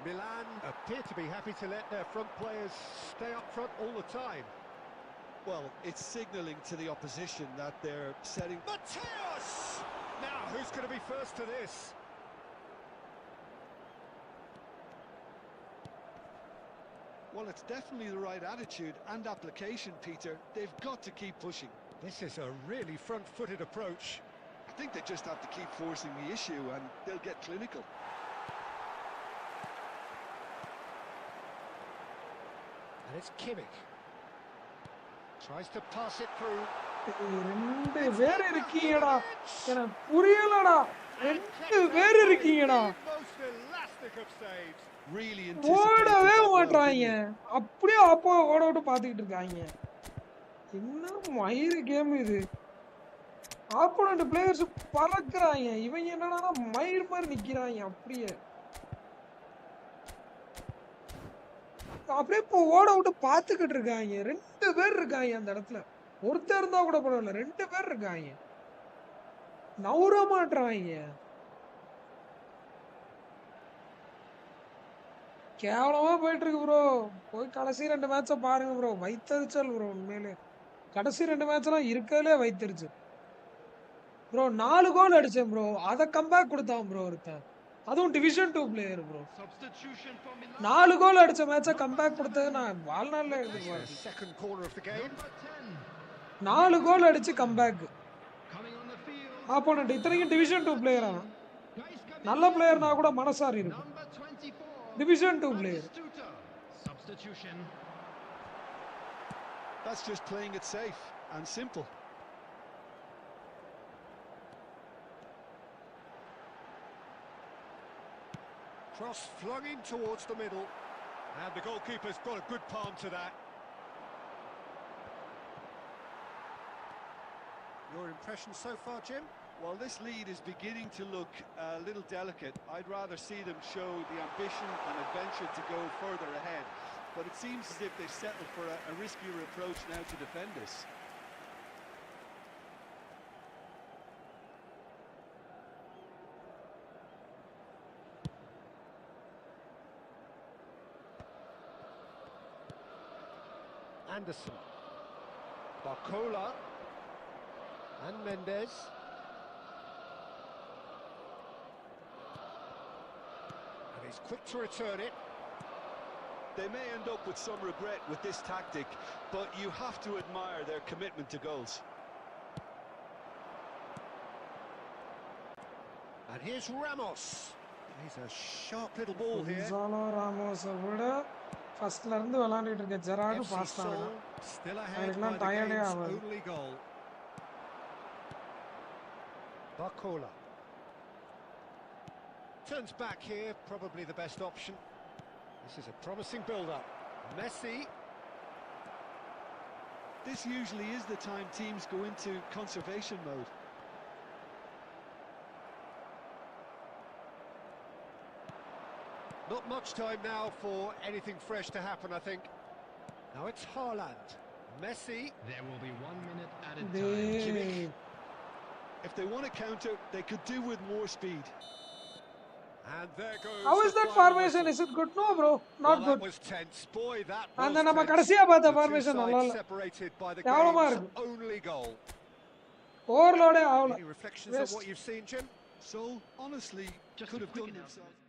Milan appear to be happy to let their front players stay up front all the time. Well, it's signalling to the opposition that they're setting... Mateus! Now, who's going to be first to this? Well, it's definitely the right attitude and application, Peter. They've got to keep pushing. This is a really front-footed approach. I think they just have to keep forcing the issue and they'll get clinical. And it's Kimmich. Tries to pass it through. ரெண்டு பேர் இருக்கீங்கடா எனக்கு புரியலடா ரெண்டு பேர் இருக்கீங்கடா Most elastic of saves. Really ஓடவே anticipated. மாட்றாங்க அப்படியே அப்போ ஓட விட்டு பாத்துக்கிட்டு இருக்காங்க என்ன மயிறு கேம் இது ஆப்போனன்ட் பிளேயர்ஸ் பறக்குறாங்க இவங்க என்னன்னா மயிர் மாதிரி நிக்கிறாங்க அப்படியே அப்படியே இப்போ ஓட விட்டு பாத்துக்கிட்டு இருக்காங்க ரெண்டு பேர் இருக்காங்க அந்த இடத்துல ஒருத்தர் இருந்தா கூட பரவாயில்ல ரெண்டு பேர் இருக்காங்க நவுற மாட்றாங்க கேவலமா போயிட்டு இருக்கு ப்ரோ போய் கடைசி ரெண்டு மேட்ச பாருங்க ப்ரோ வைத்தறிச்சல் ப்ரோ உண்மையிலே கடைசி ரெண்டு மேட்ச்லாம் இருக்கலே வைத்தறிச்சல் ப்ரோ 4 கோல் அடிச்சேன் ப்ரோ அத கம்பேக் கொடுத்தான் ப்ரோ ஒருத்தன் அதுவும் டிவிஷன் 2 பிளேயர் ப்ரோ 4 கோல் அடிச்ச மேட்ச கம்பேக் கொடுத்தது நான் வாழ்நாள்ல எதிர்பார்க்கல Second corner of the game. 4 கோல் அடிச்சு கம்பேக் ஆப்போனன்ட் இத்தனைக்கும் டிவிஷன் 2 பிளேயர் அவன் நல்ல பிளேயர்னா கூட மனசாரி இருக்கும் division 2 player Substitution. That's just playing it safe and simple. Cross flung in towards the middle. And the goalkeeper's got a good palm to that. Your impression so far, Jim? Well, this lead is beginning to look a little delicate. I'd rather see them show the ambition and adventure to go further ahead. But it seems as if they've settled for a riskier approach now to defend this. Anderson. Barcola. And Mendes. And he's quick to return it. They may end up with some regret with this tactic, but you have to admire their commitment to goals. And here's Ramos. He's a sharp little ball here. Gonzalo Ramos விட ஃபர்ஸ்ட்ல இருந்து விளையாடிட்டு இருக்க Gerard FC pass Seoul ஆகலாம் still ahead by அவருக்குலாம் the டயர்டே game's ஆகாது only goal. Barcola. Turns back here, probably the best option. This is a promising build-up. Messi. This usually is the time teams go into conservation mode. Not much time now for anything fresh to happen, I think. Now it's Haaland. Messi. There will be 1 minute added டேய் time. If they want to counter, they could do with more speed. And there goes how the is that final formation whistle. is it good no bro Well, not that good was tense. Boy, that அந்த was நம்ம tense. கடைசியா பார்த்த The two formation நல்லா sides இல்ல separated by the கேவலமா game's இருக்கு only goal. ஓவர்லோடே ஆகல Any reflections on Waste. what you've seen, Jim? So, honestly, Just could a have quick done announcement. themselves.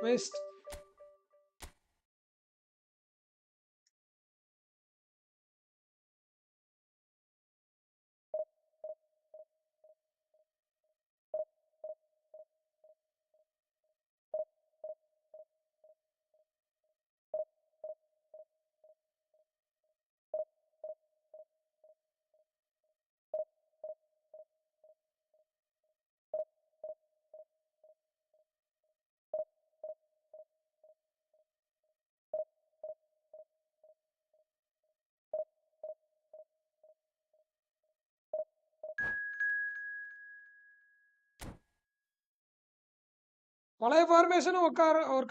Waste பழைய ஃபார்மேஷனும் work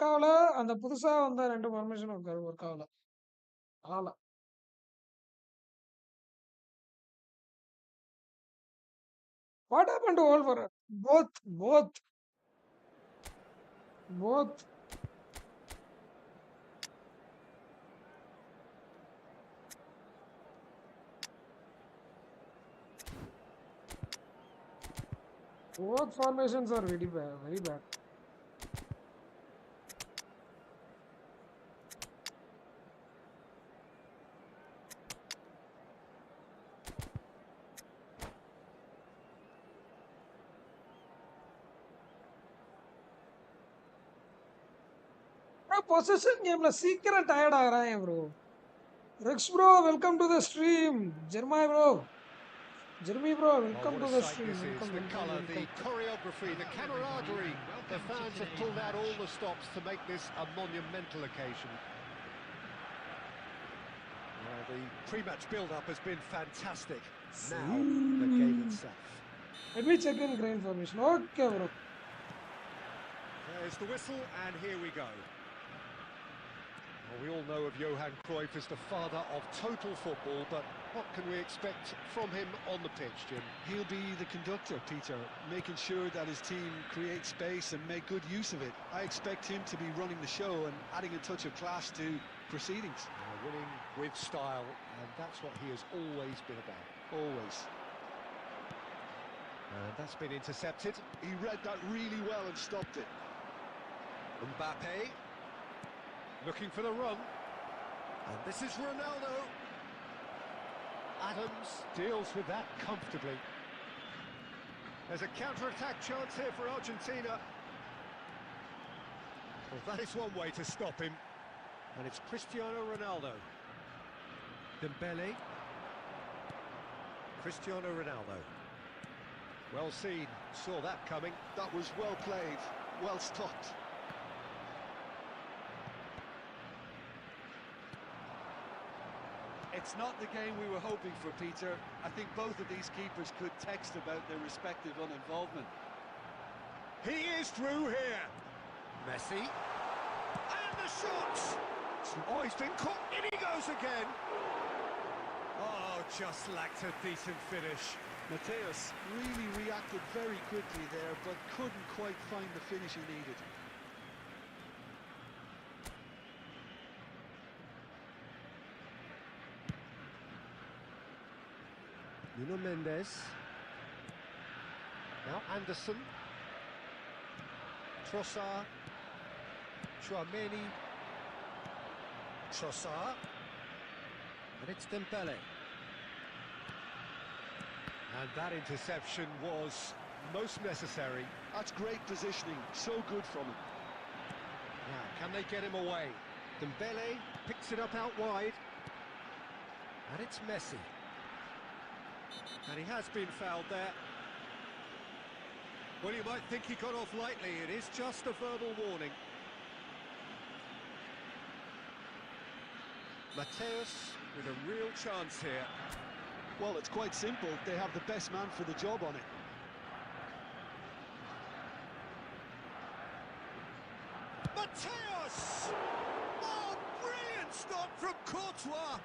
ஆகல, அந்த புதுசா வந்த 2 ஃபார்மேஷனும் ஒர்க் ஆகல. ஆகல. What happened to all for both? Both formations are very bad, very bad. Bro, possession gameல சீக்கிரம் tired ஆகுறான் bro. Rex bro, welcome to the stream. Jeremy bro, welcome what to a the sight stream. this is. The colour, the choreography, the camaraderie. The fans have pulled out all the stops to make this a monumental occasion. Well, the pre-match build-up has been fantastic. Now, the game itself. Let me check in grain formation. Okay bro. There's the whistle, and here we go. Well, we all know of Johan Cruyff as the father of total football, but what can we expect from him on the pitch, Jim? He'll be the conductor, Peter, making sure that his team creates space and make good use of it. I expect him to be running the show and adding a touch of class to proceedings. Winning with style, and that's what he has always been about. Always. And that's been intercepted. He read that really well and stopped it. Mbappe looking for the run, and this is Ronaldo. Adams deals with that comfortably. There's a counter-attack chance here for Argentina. Well, that is one way to stop him, and it's Cristiano Ronaldo. Dembele. Cristiano Ronaldo. Well seen, saw that coming. That was well played, well stopped. It's not the game we were hoping for, Peter. I think both of these keepers could text about their respective uninvolvement. He is through here. Messi. And the shot! Oh, he's been caught. In he goes again. Oh, just lacked a decent finish. Mateus really reacted very quickly there, but couldn't quite find the finish he needed. Nuno Mendes. Now Anderson. Trossard. Chouameni. Trossard. And it's Dembele. And that interception was most necessary. That's great positioning, so good from him. Now, can they get him away? Dembele picks it up out wide. And it's Messi. And he has been fouled there. Well, you might think he got off lightly. It is just a verbal warning. Mateus with a real chance here. Well, it's quite simple. They have the best man for the job on it. Mateus! Oh, brilliant stop from Courtois!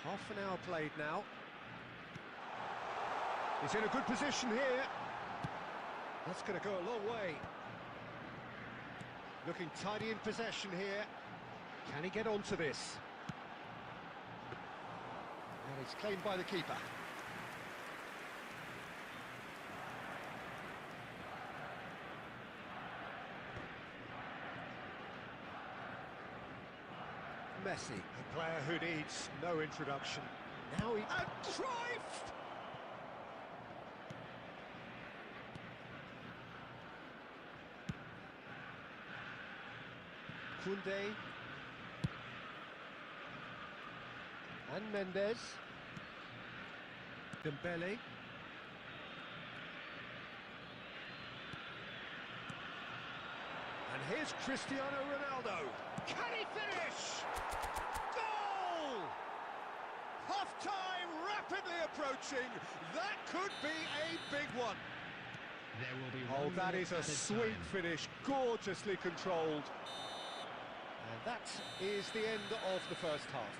Half an hour played now. He's in a good position here. That's going to go a long way. Looking tidy in possession here. Can he get onto this? And it's claimed by the keeper. Messi, a player who needs no introduction. Now he... And Cruyff! Koundé. And Mendes. Dembele. And here's Cristiano Ronaldo. Can he finish? Goal! Half-time rapidly approaching. That could be a big one. There will be Oh, 1 that minute is a added sweet time. finish, gorgeously controlled. And that is the end of the first half.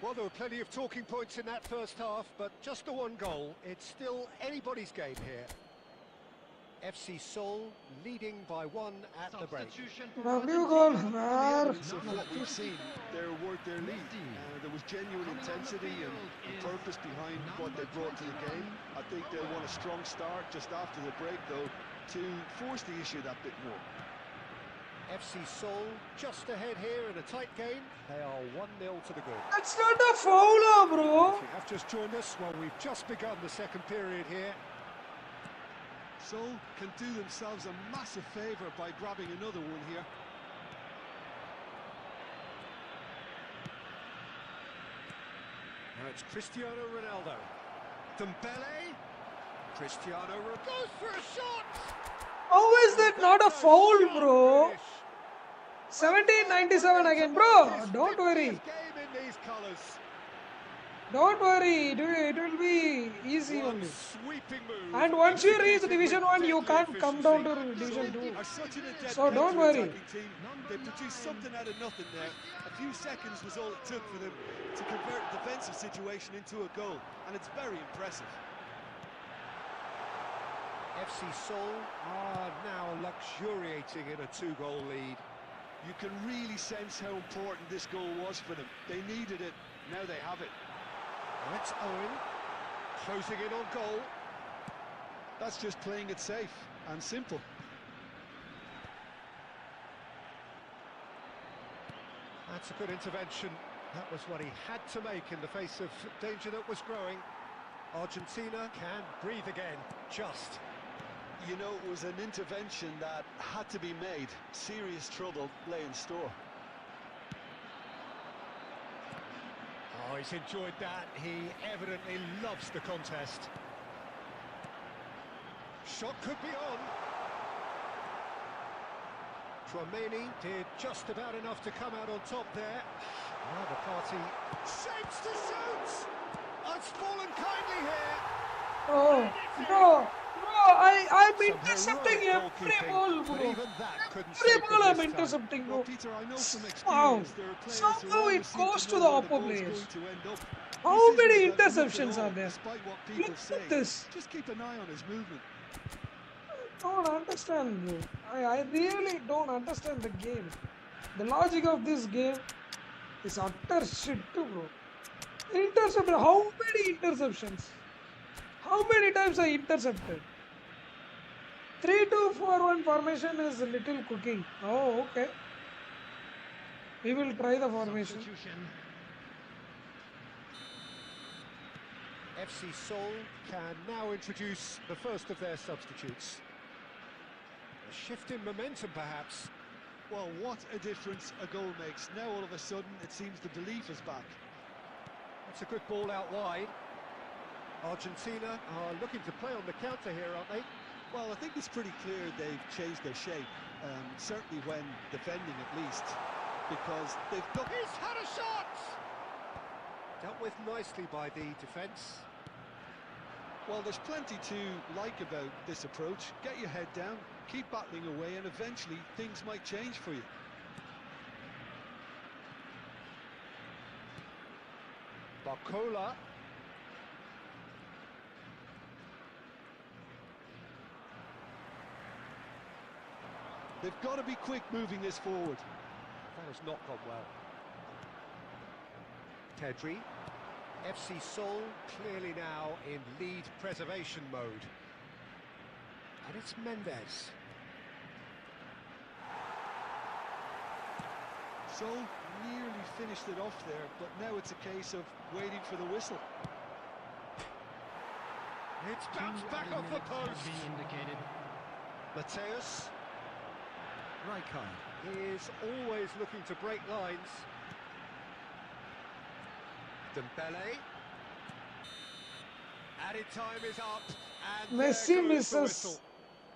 Well, there were plenty of talking points in that first half, but just the one goal. It's still anybody's game here. FC Seoul leading by 1 at the break. Substitution for W goal. Argentina. The Where? evidence of what we've seen, they're worth their lead. There was genuine intensity and purpose behind what they brought to the game. I think they want a strong start just after the break, though, to force the issue that bit more. FC Seoul just ahead here in a tight game. They are 1-0 to the good. That's not a foul, bro. If you have just joined us, well, we've just begun the second period here. Seoul can do themselves a massive favour by grabbing another one here. Now it's Cristiano Ronaldo. Dembele. Cristiano Ronaldo goes for a shot. How is that not a foul, bro? 1797 again, bro. Don't worry. Game in these colours. Don't worry. It will be easy One only. sweeping move. And once you reach Division 1, you Deadly can't come down to efficiency. Division 2. Are such an adept So don't worry. counter-attacking team. They produced something out of nothing there. A few seconds was all it took for them to convert a defensive situation into a goal, and it's very impressive. FC Seoul are now luxuriating in a 2-goal lead. You can really sense how important this goal was for them. They needed it, now they have it. That's Owen closing in on goal. That's just playing it safe and simple. That's a good intervention. That was what he had to make in the face of danger that was growing. Argentina can breathe again, just. You know, it was an intervention that had to be made. Serious trouble lay in store. Oh, he's enjoyed that. He evidently loves the contest. Shot could be on. Chouameni did just about enough to come out on top there. Now the party shapes to shoot. It's fallen kindly here. Oh, bro. I'm Some intercepting heroic every goalkeeping, ball, but bro. even that couldn't Every save ball them I'm this time. intercepting, bro. Well, Peter, I know from Wow. experience there are players who Somehow it always seem goes to to know the where oppo ball's players. going to end up. How This many isn't about luck at interceptions all, are there? Despite what people Look say, at this. just keep an eye on his movement. Don't understand, bro. I really don't understand the game. The logic of this game is utter shit, bro. Intercepted. How many interceptions? How many times I intercepted? 3-2-4-1 formation is a little cooking. Oh, okay. We will try the formation. Substitution. FC Seoul can now introduce the first of their substitutes. A shift in momentum, perhaps. Well, what a difference a goal makes. Now all of a sudden it seems the belief is back. That's a good ball out wide. Argentina are looking to play on the counter here, aren't they? Well, I think it's pretty clear they've changed their shape, certainly when defending at least, because they've got... He's had a shot! Dealt with nicely by the defence. Well, there's plenty to like about this approach. Get your head down, keep battling away, and eventually things might change for you. Barcola. They've got to be quick moving this forward. That has not gone well. Pedri. FC Seoul clearly now in lead preservation mode. And it's Mendes. So nearly finished it off there, but now it's a case of waiting for the whistle. It's bounced back off the post. Being indicated. Mateus. Rijkaard is always looking to break lines. Dembele. Added time is up, and Messi there goes the misses. whistle.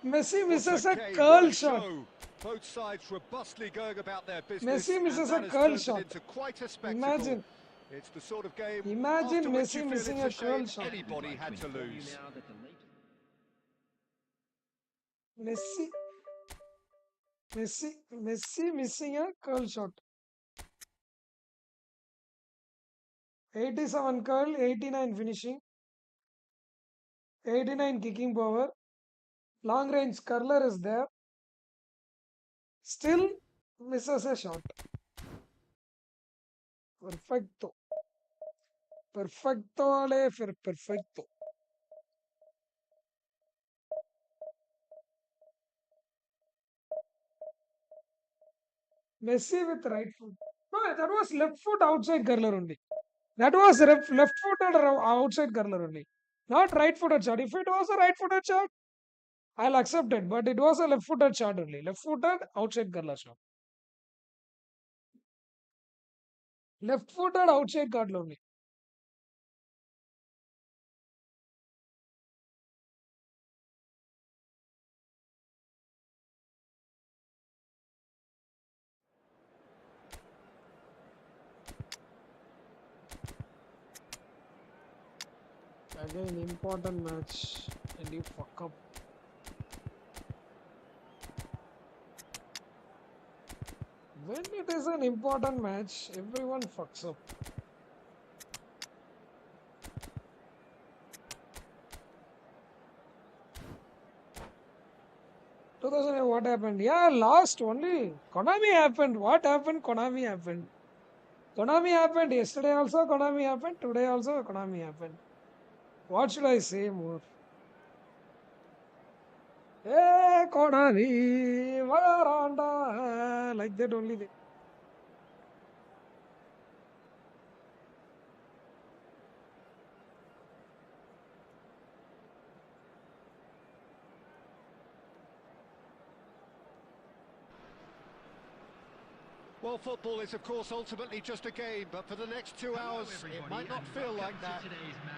Messi misses What a game, curl what a shot. show. Both sides robustly going about their business. Messi misses and a that has curl turned it shot. into quite a spectacle. Imagine. It's the sort of game Imagine after which you Messi feel missing it's a a curl shame shot. anybody had to lose. Messi missing a curl shot. 87 curl, 89 finishing, 89 kicking power. Long range curler is there. Still misses a shot. Perfecto. Perfecto, perfecto. Messi with right foot. No, that was left foot outside curler only. That was left footed outside curler only. Not right footed shot. If it was a right footed shot, I'll accept it. But it was a left footed shot only. Left footed outside curler shot. Left footed outside curler only. Again, important match. And you fuck up. When it is an important match, everyone fucks up. 2008, what happened? Yeah, lost only. Konami happened. What happened? Konami happened. Konami happened yesterday also. Konami happened. Today also Konami happened. What should I say more? Hey, Konami, Varanda. Like that only. Well, football is, of course, ultimately just a game, but for the next 2 hours, it might not feel like that.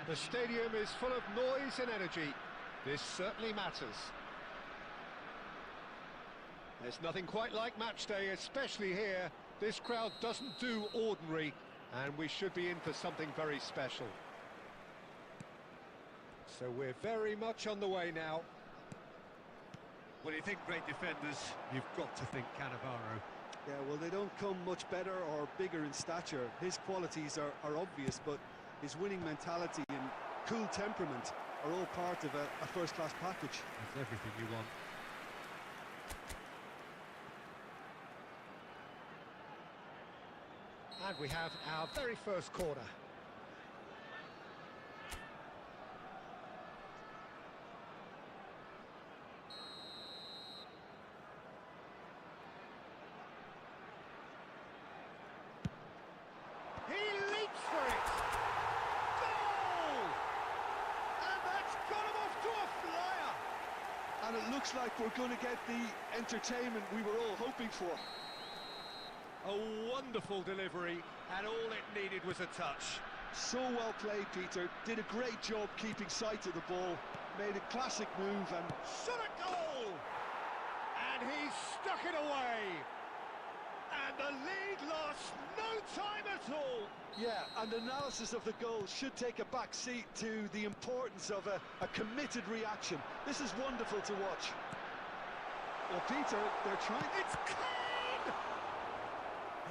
The stadium is full of noise and energy. This certainly matters. There's nothing quite like match day, especially here. This crowd doesn't do ordinary, and we should be in for something very special. So we're very much on the way now. When you think great defenders, you've got to think Cannavaro. Yeah, well, they don't come much better or bigger in stature. His qualities are obvious, but his winning mentality and cool temperament are all part of a first-class package. That's everything you want. And we have our very first corner. He leaps for it! Goal! And that's got him off to a flyer! And it looks like we're going to get the entertainment we were all hoping for. A wonderful delivery, and all it needed was a touch. So well played, Peter. Did a great job keeping sight of the ball. Made a classic move and Shot a goal! And he stuck it away! And the lead lost no time at all! yeah, and analysis of the goal should take a back seat to the importance of a committed reaction. This is wonderful to watch. Well, Peter, they're trying... It's Kane!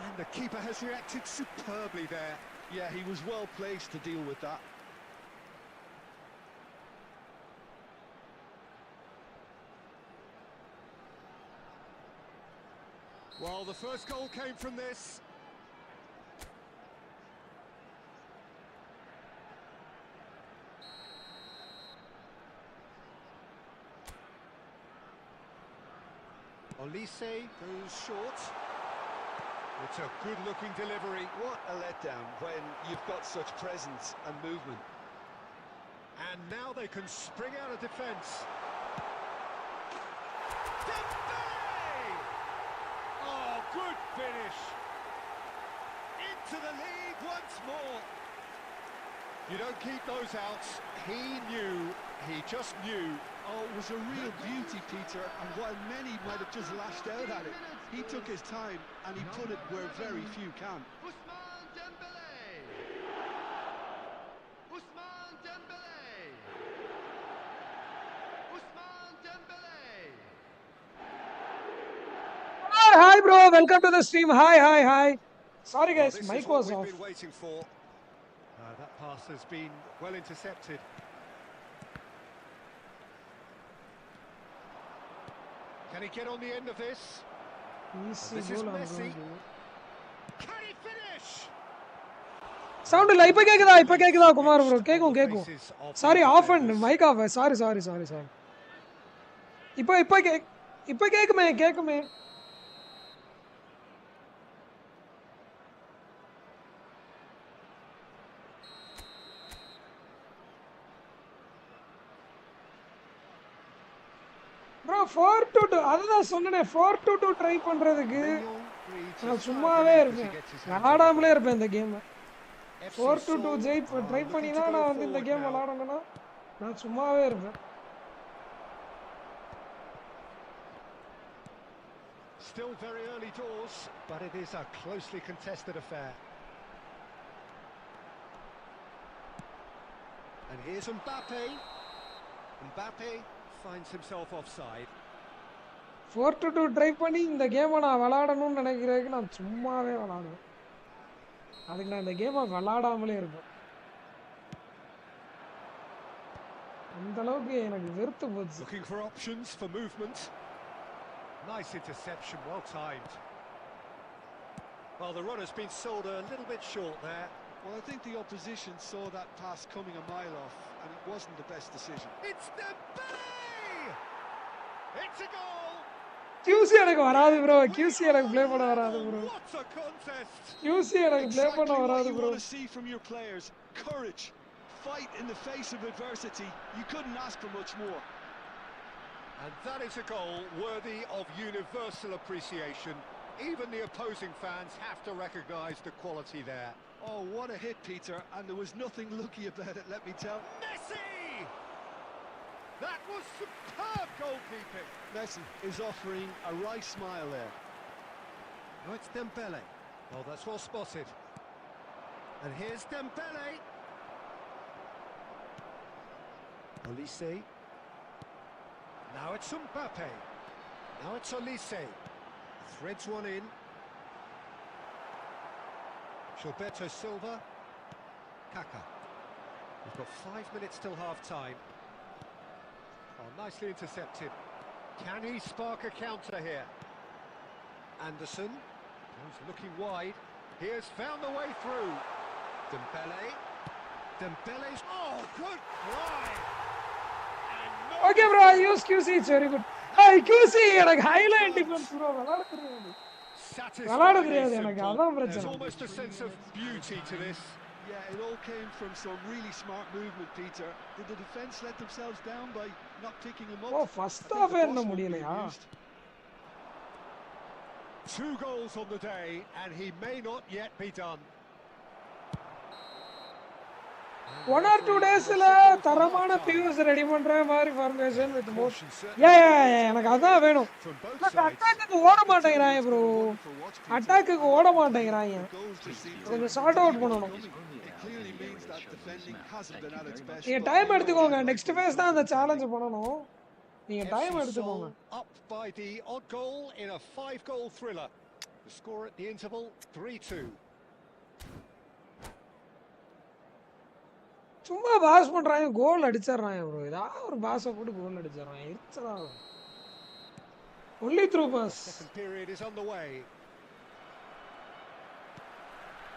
And the keeper has reacted superbly there. Yeah, he was well placed to deal with that. Well, the first goal came from this. Olise goes short. It's a good-looking delivery. What a letdown when you've got such presence and movement. And now they can spring out of defence. Dembele! Oh, good finish. Into the lead once more. You don't keep those outs. He just knew. Oh, it was a real beauty, Peter, and while many might have just lashed out at it, he took his time and he put it where very few can. Ousmane Dembélé. Hi bro, welcome to the stream. Hi. Sorry Well, guys, this mic is what was we've off. been waiting for. That pass has been well intercepted. Can he get on the end of this? Easy This is goal I'm Messi. going to. Can he finish? Sound இல்ல இப்ப கேக்குதா Kumar bro கேக்கும் sorry off and mic off sorry இப்ப கேக்குமே bro 4-2 அதுதான் சொன்னனே 4-2 try பண்றதுக்கு நான் சும்மாவே இருப்பேன் விளையாடாமலே இருப்பேன் இந்த கேம் 4-2 ட்ரை பண்ணி தான் நான் வந்து இந்த கேம் விளையாடணும்னா நான் சும்மாவே இருப்பேன். Still very early doors, but it is a closely contested affair. And here's Mbappe. Mbappe finds himself offside. 4-2 try பண்ணி இந்த கேமை நான் விளையாடணும்னு நினைக்கிறதுக்கு நான் சும்மாவே விளையாடுவேன். அதுக்கு நான் இந்த கேமை விளையாடாமலே இருப்பேன். அந்த அளவுக்கு எனக்கு வெறுத்து போச்சு. Looking for options for movement. Nice interception, well timed. Well, the runner's been sold a little bit short there. Well, I think the opposition saw that pass coming a mile off, and it wasn't the best decision. It's Dembele! It's a goal! QC எனக்கு வராது bro. QC எனக்கு play பண்ண வராது bro. What a contest! QC எனக்கு play பண்ண வராது bro. Exactly what you want to see from your players. Courage, fight in the face of adversity. You couldn't ask for much more. And that is a goal worthy of universal appreciation. Even the opposing fans have to recognise the quality there. Oh, what a hit, Peter, and there was nothing lucky about it, let me tell. Messi! That was superb goalkeeping. Messi is offering a wry smile there. No, it's Dembele. Oh, that's well spotted. And here's Dembele. Olise. Now it's Mbappe. Now it's Olise. Threads one in. Gilberto Silva. Kaka. We've got 5 minutes till half-time. Oh, nicely intercepted. Can he spark a counter here? Anderson. He's looking wide. He has found the way through. Dembele. Dembele's... Oh, good try! Okay bro, I use QC, it's very good. Hey QC எனக்கு highlight defense bro விளையாட தெரியாது. விளையாட தெரியாது எனக்கு அதான் பிரச்சனை. There's almost a sense of beauty to this. Yeah, it all came from some really smart movement, Peter. Did the defence let themselves down by not picking him up? Oh, first half என்ன முடியலையா? 2 goals on the day and he may not yet be done. 1 or 2 daysல தரமான POs ready பண்ற மாதிரி formation with more. Yeah, எனக்கு அதான் வேணும். அட்டாக்குக்கு ஓட மாட்டேங்கறாங்க bro. அட்டாக்குக்கு ஓட மாட்டேங்கறாங்க. கொஞ்சம் சார்ட் அவுட் பண்ணனும். நீங்க டைம் எடுத்துக்கோங்க. நெக்ஸ்ட் ஃபேஸ் தான் அந்த சேலஞ்ச் பண்ணனும். நீங்க டைம் எடுத்துக்கோங்க. Up by the odd goal in a 5-goal thriller. The score at the interval 3-2. சும்மா பாஸ் பண்றாங்க கோல் அடிச்சறாங்க bro. ஏதாவது ஒரு பாஸ போட்டு கோல் அடிச்சறாங்க. எரிச்சலா only through pass. Second period is underway.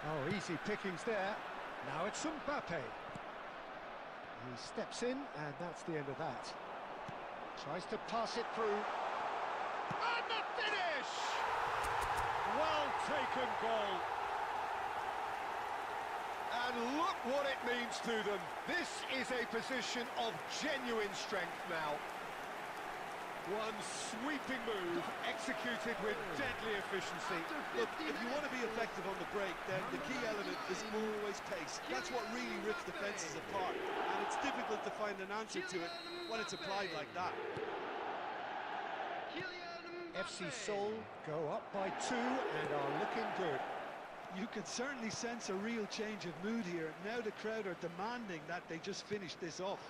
Oh, easy pickings there. Now it's Mbappe. He steps in, and that's the end of that. Tries to pass it through. And the finish! Well taken goal. And look what it means to them. This is a position of genuine strength now. One sweeping move executed with deadly efficiency. Look, if you want to be effective on the break, then the key element is always pace. That's what really rips defences apart. And it's difficult to find an answer to it when it's applied like that. FC Seoul go up by 2 and are looking good. You can certainly sense a real change of mood here. Now the crowd are demanding that they just finish this off.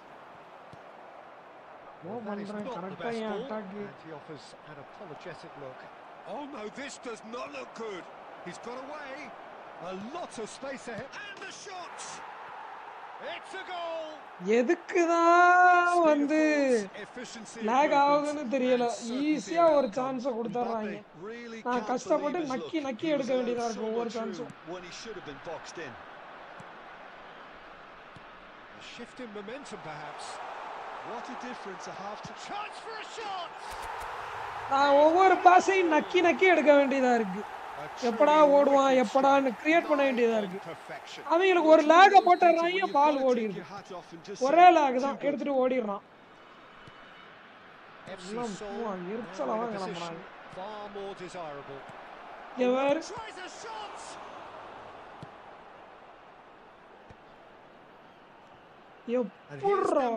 Well, that is not the best ball, and he offers an apologetic look. Oh no, this does not look good. He's got away. A lot of space ahead. And the shot! It's a goal! எதுக்குதான் வந்து Efficiency lag of ஆகுதுன்னு movement தெரியல. and certainty ஈஸியா of ஒரு outcome. சான்ஸ கொடுத்துறாங்க. Really நான் can't கஷ்டப்பட்டு believe his Nakki look. Nakki He was எடுக்க வேண்டியதா allowed இருக்கு so ஒவ்வொரு much room சான்ஸும். when he should have been boxed in. A shift in momentum, perhaps. What a difference a half to... Chance for a shot! நான் ஒவ்வொரு பாஸையும் நக்கி நக்கி எடுக்க வேண்டியதா இருக்கு. எப்படா ஓடுவான் எப்படான்னு கிரியேட் பண்ண வேண்டியதா இருக்கு. அவங்களுக்கு ஒரு லேக போட்டுறாங்க, பால் ஓடிடுது. ஒரே லேக் தான் எடுத்துட்டு ஓடிடுறான். எரிச்சலா தான் கிளம்புறாங்க.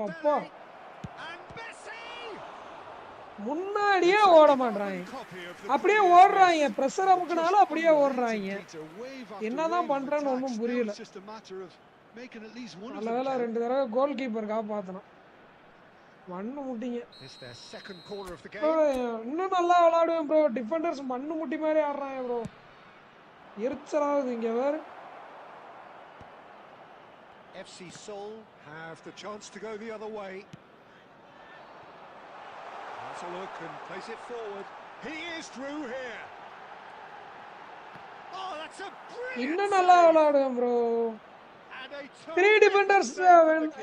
எப்பா முன்னாடியே ஓட மாட்டாங்க, அப்படியே ஓடுறாங்க. பிரஷர் அமுக்குனாலும் அப்படியே ஓடுறாங்க. என்னதான் பண்றேன்னு ஒன்றும் புரியல. நல்ல வேலை 2 தடவை கோல் கீப்பர் காப்பாத்தணும். மண்ணு முட்டிங்க. இன்னும் நல்லா விளையாடுவேன் ப்ரோ. டிஃபெண்டர்ஸ் மண்ணு முட்டி மாதிரி ஆடுறாங்க ப்ரோ. எரிச்சலாகுது. இங்க வேற FC Seoul have the chance to go the other way. Let's a look and place it forward. He is through here. Oh, that's a brilliant. இன்னும் நல்லா விளையாடுவேன் ப்ரோ. 3 டிஃபெண்டர்ஸ்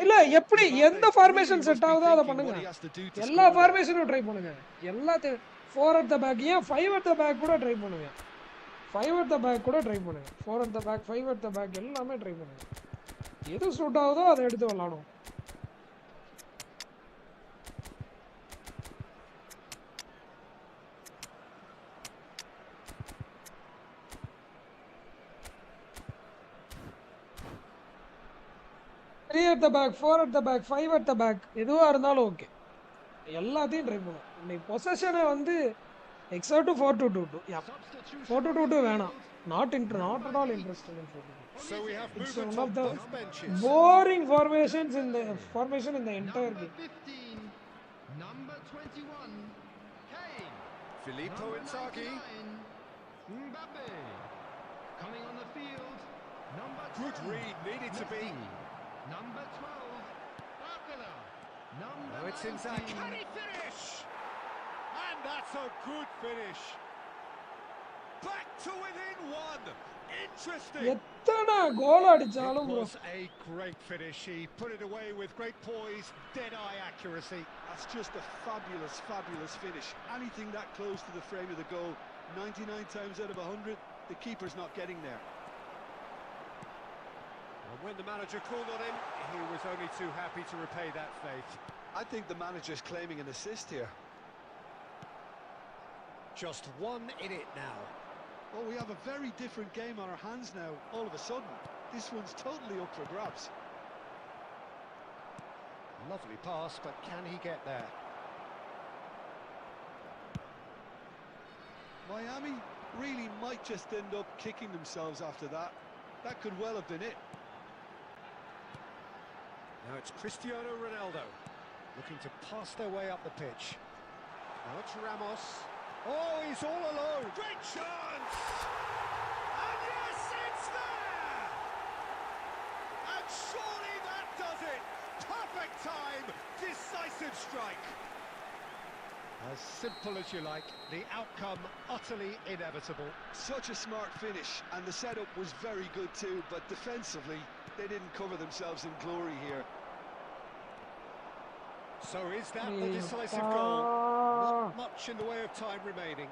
இல்ல, எப்படி எந்த ஃபார்மேஷன் செட் ஆகுதோ அதை பண்ணுங்க. எல்லா ஃபார்மேஷனும் ட்ரை பண்ணுங்க. எல்லாத்தையும் 4 at the back, ஏன் 5 at the back கூட ட்ரை பண்ணுங்க. 5 at the back கூட ட்ரை பண்ணுங்க. 4 at the back, 5 at the back எல்லாமே ட்ரை பண்ணுங்க. எது சூட் ஆகுதோ அதை எடுத்து விளையாடும். At the back, 4 at the back, 5 at the back, எதுவா இருந்தாலும் ஓகே. எல்லாத்தையும் ட்ரை பண்ணுவோம். இன்னைக்கு பொசஷனை வந்து எக்ஸா டு 4-2-2. 4-2-2 வேணாம். Not at all interested in 4-2-2. So we have it's movement one of the on both benches. boring formations in the entire Number game. 15, number 21, Kane. Filippo Inzaghi. Mbappe. Coming on the field, number 10. Good read, needed to be. Number 12, Barcola. Number Now it's Inzaghi. 19. Can he finish? And that's a good finish. Back to within 1. Interesting. எத்தனை கோல் அடிச்சாலும் It was a great finish. He put it away with great poise, dead-eye accuracy. That's just a fabulous, fabulous finish. Anything that close to the frame of the goal, 99 times out of 100, the keeper's not getting there. And when the manager called on him, he was only too happy to repay that faith. I think the manager's claiming an assist here. Just 1 in it now. Well, we have a very different game on our hands now, all of a sudden. This one's totally up for grabs. Lovely pass, but can he get there? Miami really might just end up kicking themselves after that. That could well have been it. Now it's Cristiano Ronaldo looking to pass their way up the pitch. Now it's Ramos. Oh, he's all alone. Great chance! And yes, it's there! And surely that does it! Perfect time, decisive strike. As simple as you like, the outcome utterly inevitable. Such a smart finish, and the setup was very good too, but defensively, they didn't cover themselves in glory here. So is that the decisive goal? Not much in the way of time remaining.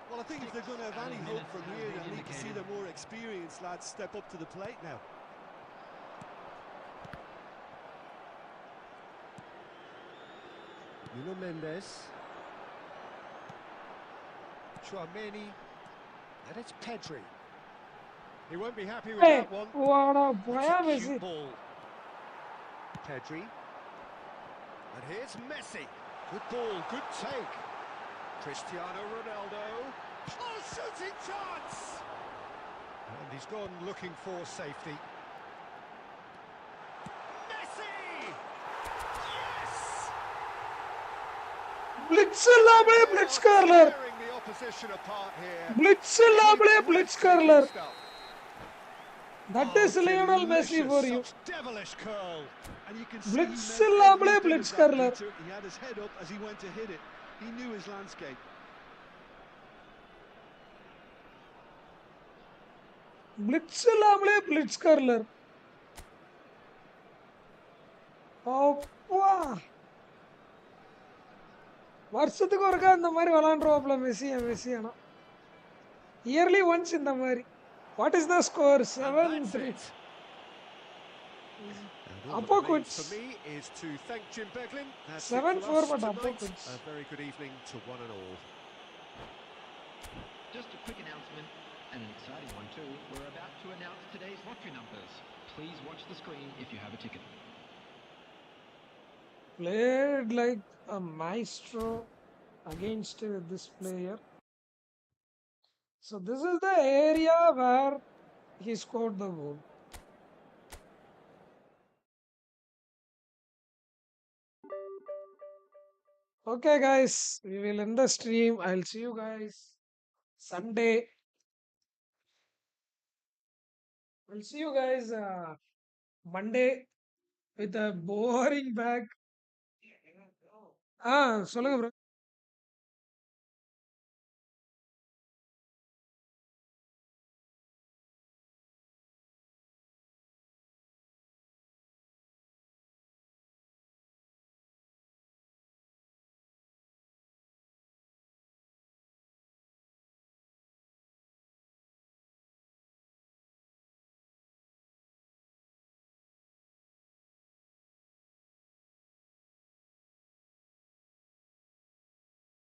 Well, I think if they're going to have any hope from here, they'll need to see the more experienced lads step up to the plate now. Nuno Mendes. Chouameni. And it's Pedri. He won't be happy with that one. What a cute ball. Pedri. And here's Messi. Good ball, good take. Cristiano Ronaldo. Oh, shooting chance! And he's gone looking for safety. Messi! Yes! Blitz corner. opposition apart here. Blitz Technique illable blitz breathtaking curler. stuff. That Oh, is Lionel Messi delicious, for you. such devilish curl. And you can see he Blitz meant illable every bit blitz of that, curler. Peter. He had his head up as he went to hit it. He knew his landscape. Blitz illable blitz curler. அப்பா வருஷத்துக்கு ஒருக்கா இந்த மாதிரி விளாண்டுருவாப்ல Messi ஆனா yearly once இந்த மாதிரி. What is the score? And 7-3. that's it. And all Appo that remains quits. for me is to thank Jim Beglin. That's it 7-4 for us but Appo tonight. quits. A very good evening to one and all. Just a quick announcement, and an exciting one too. We're about to announce today's lottery numbers. Please watch the screen if you have a ticket. Played like a maestro against this player. So this is the area where he scored the goal. Okay guys, we will end the stream. I'll see you guys Sunday. I'll see you guys Monday with a boring bag. சொல்லுங்க bro.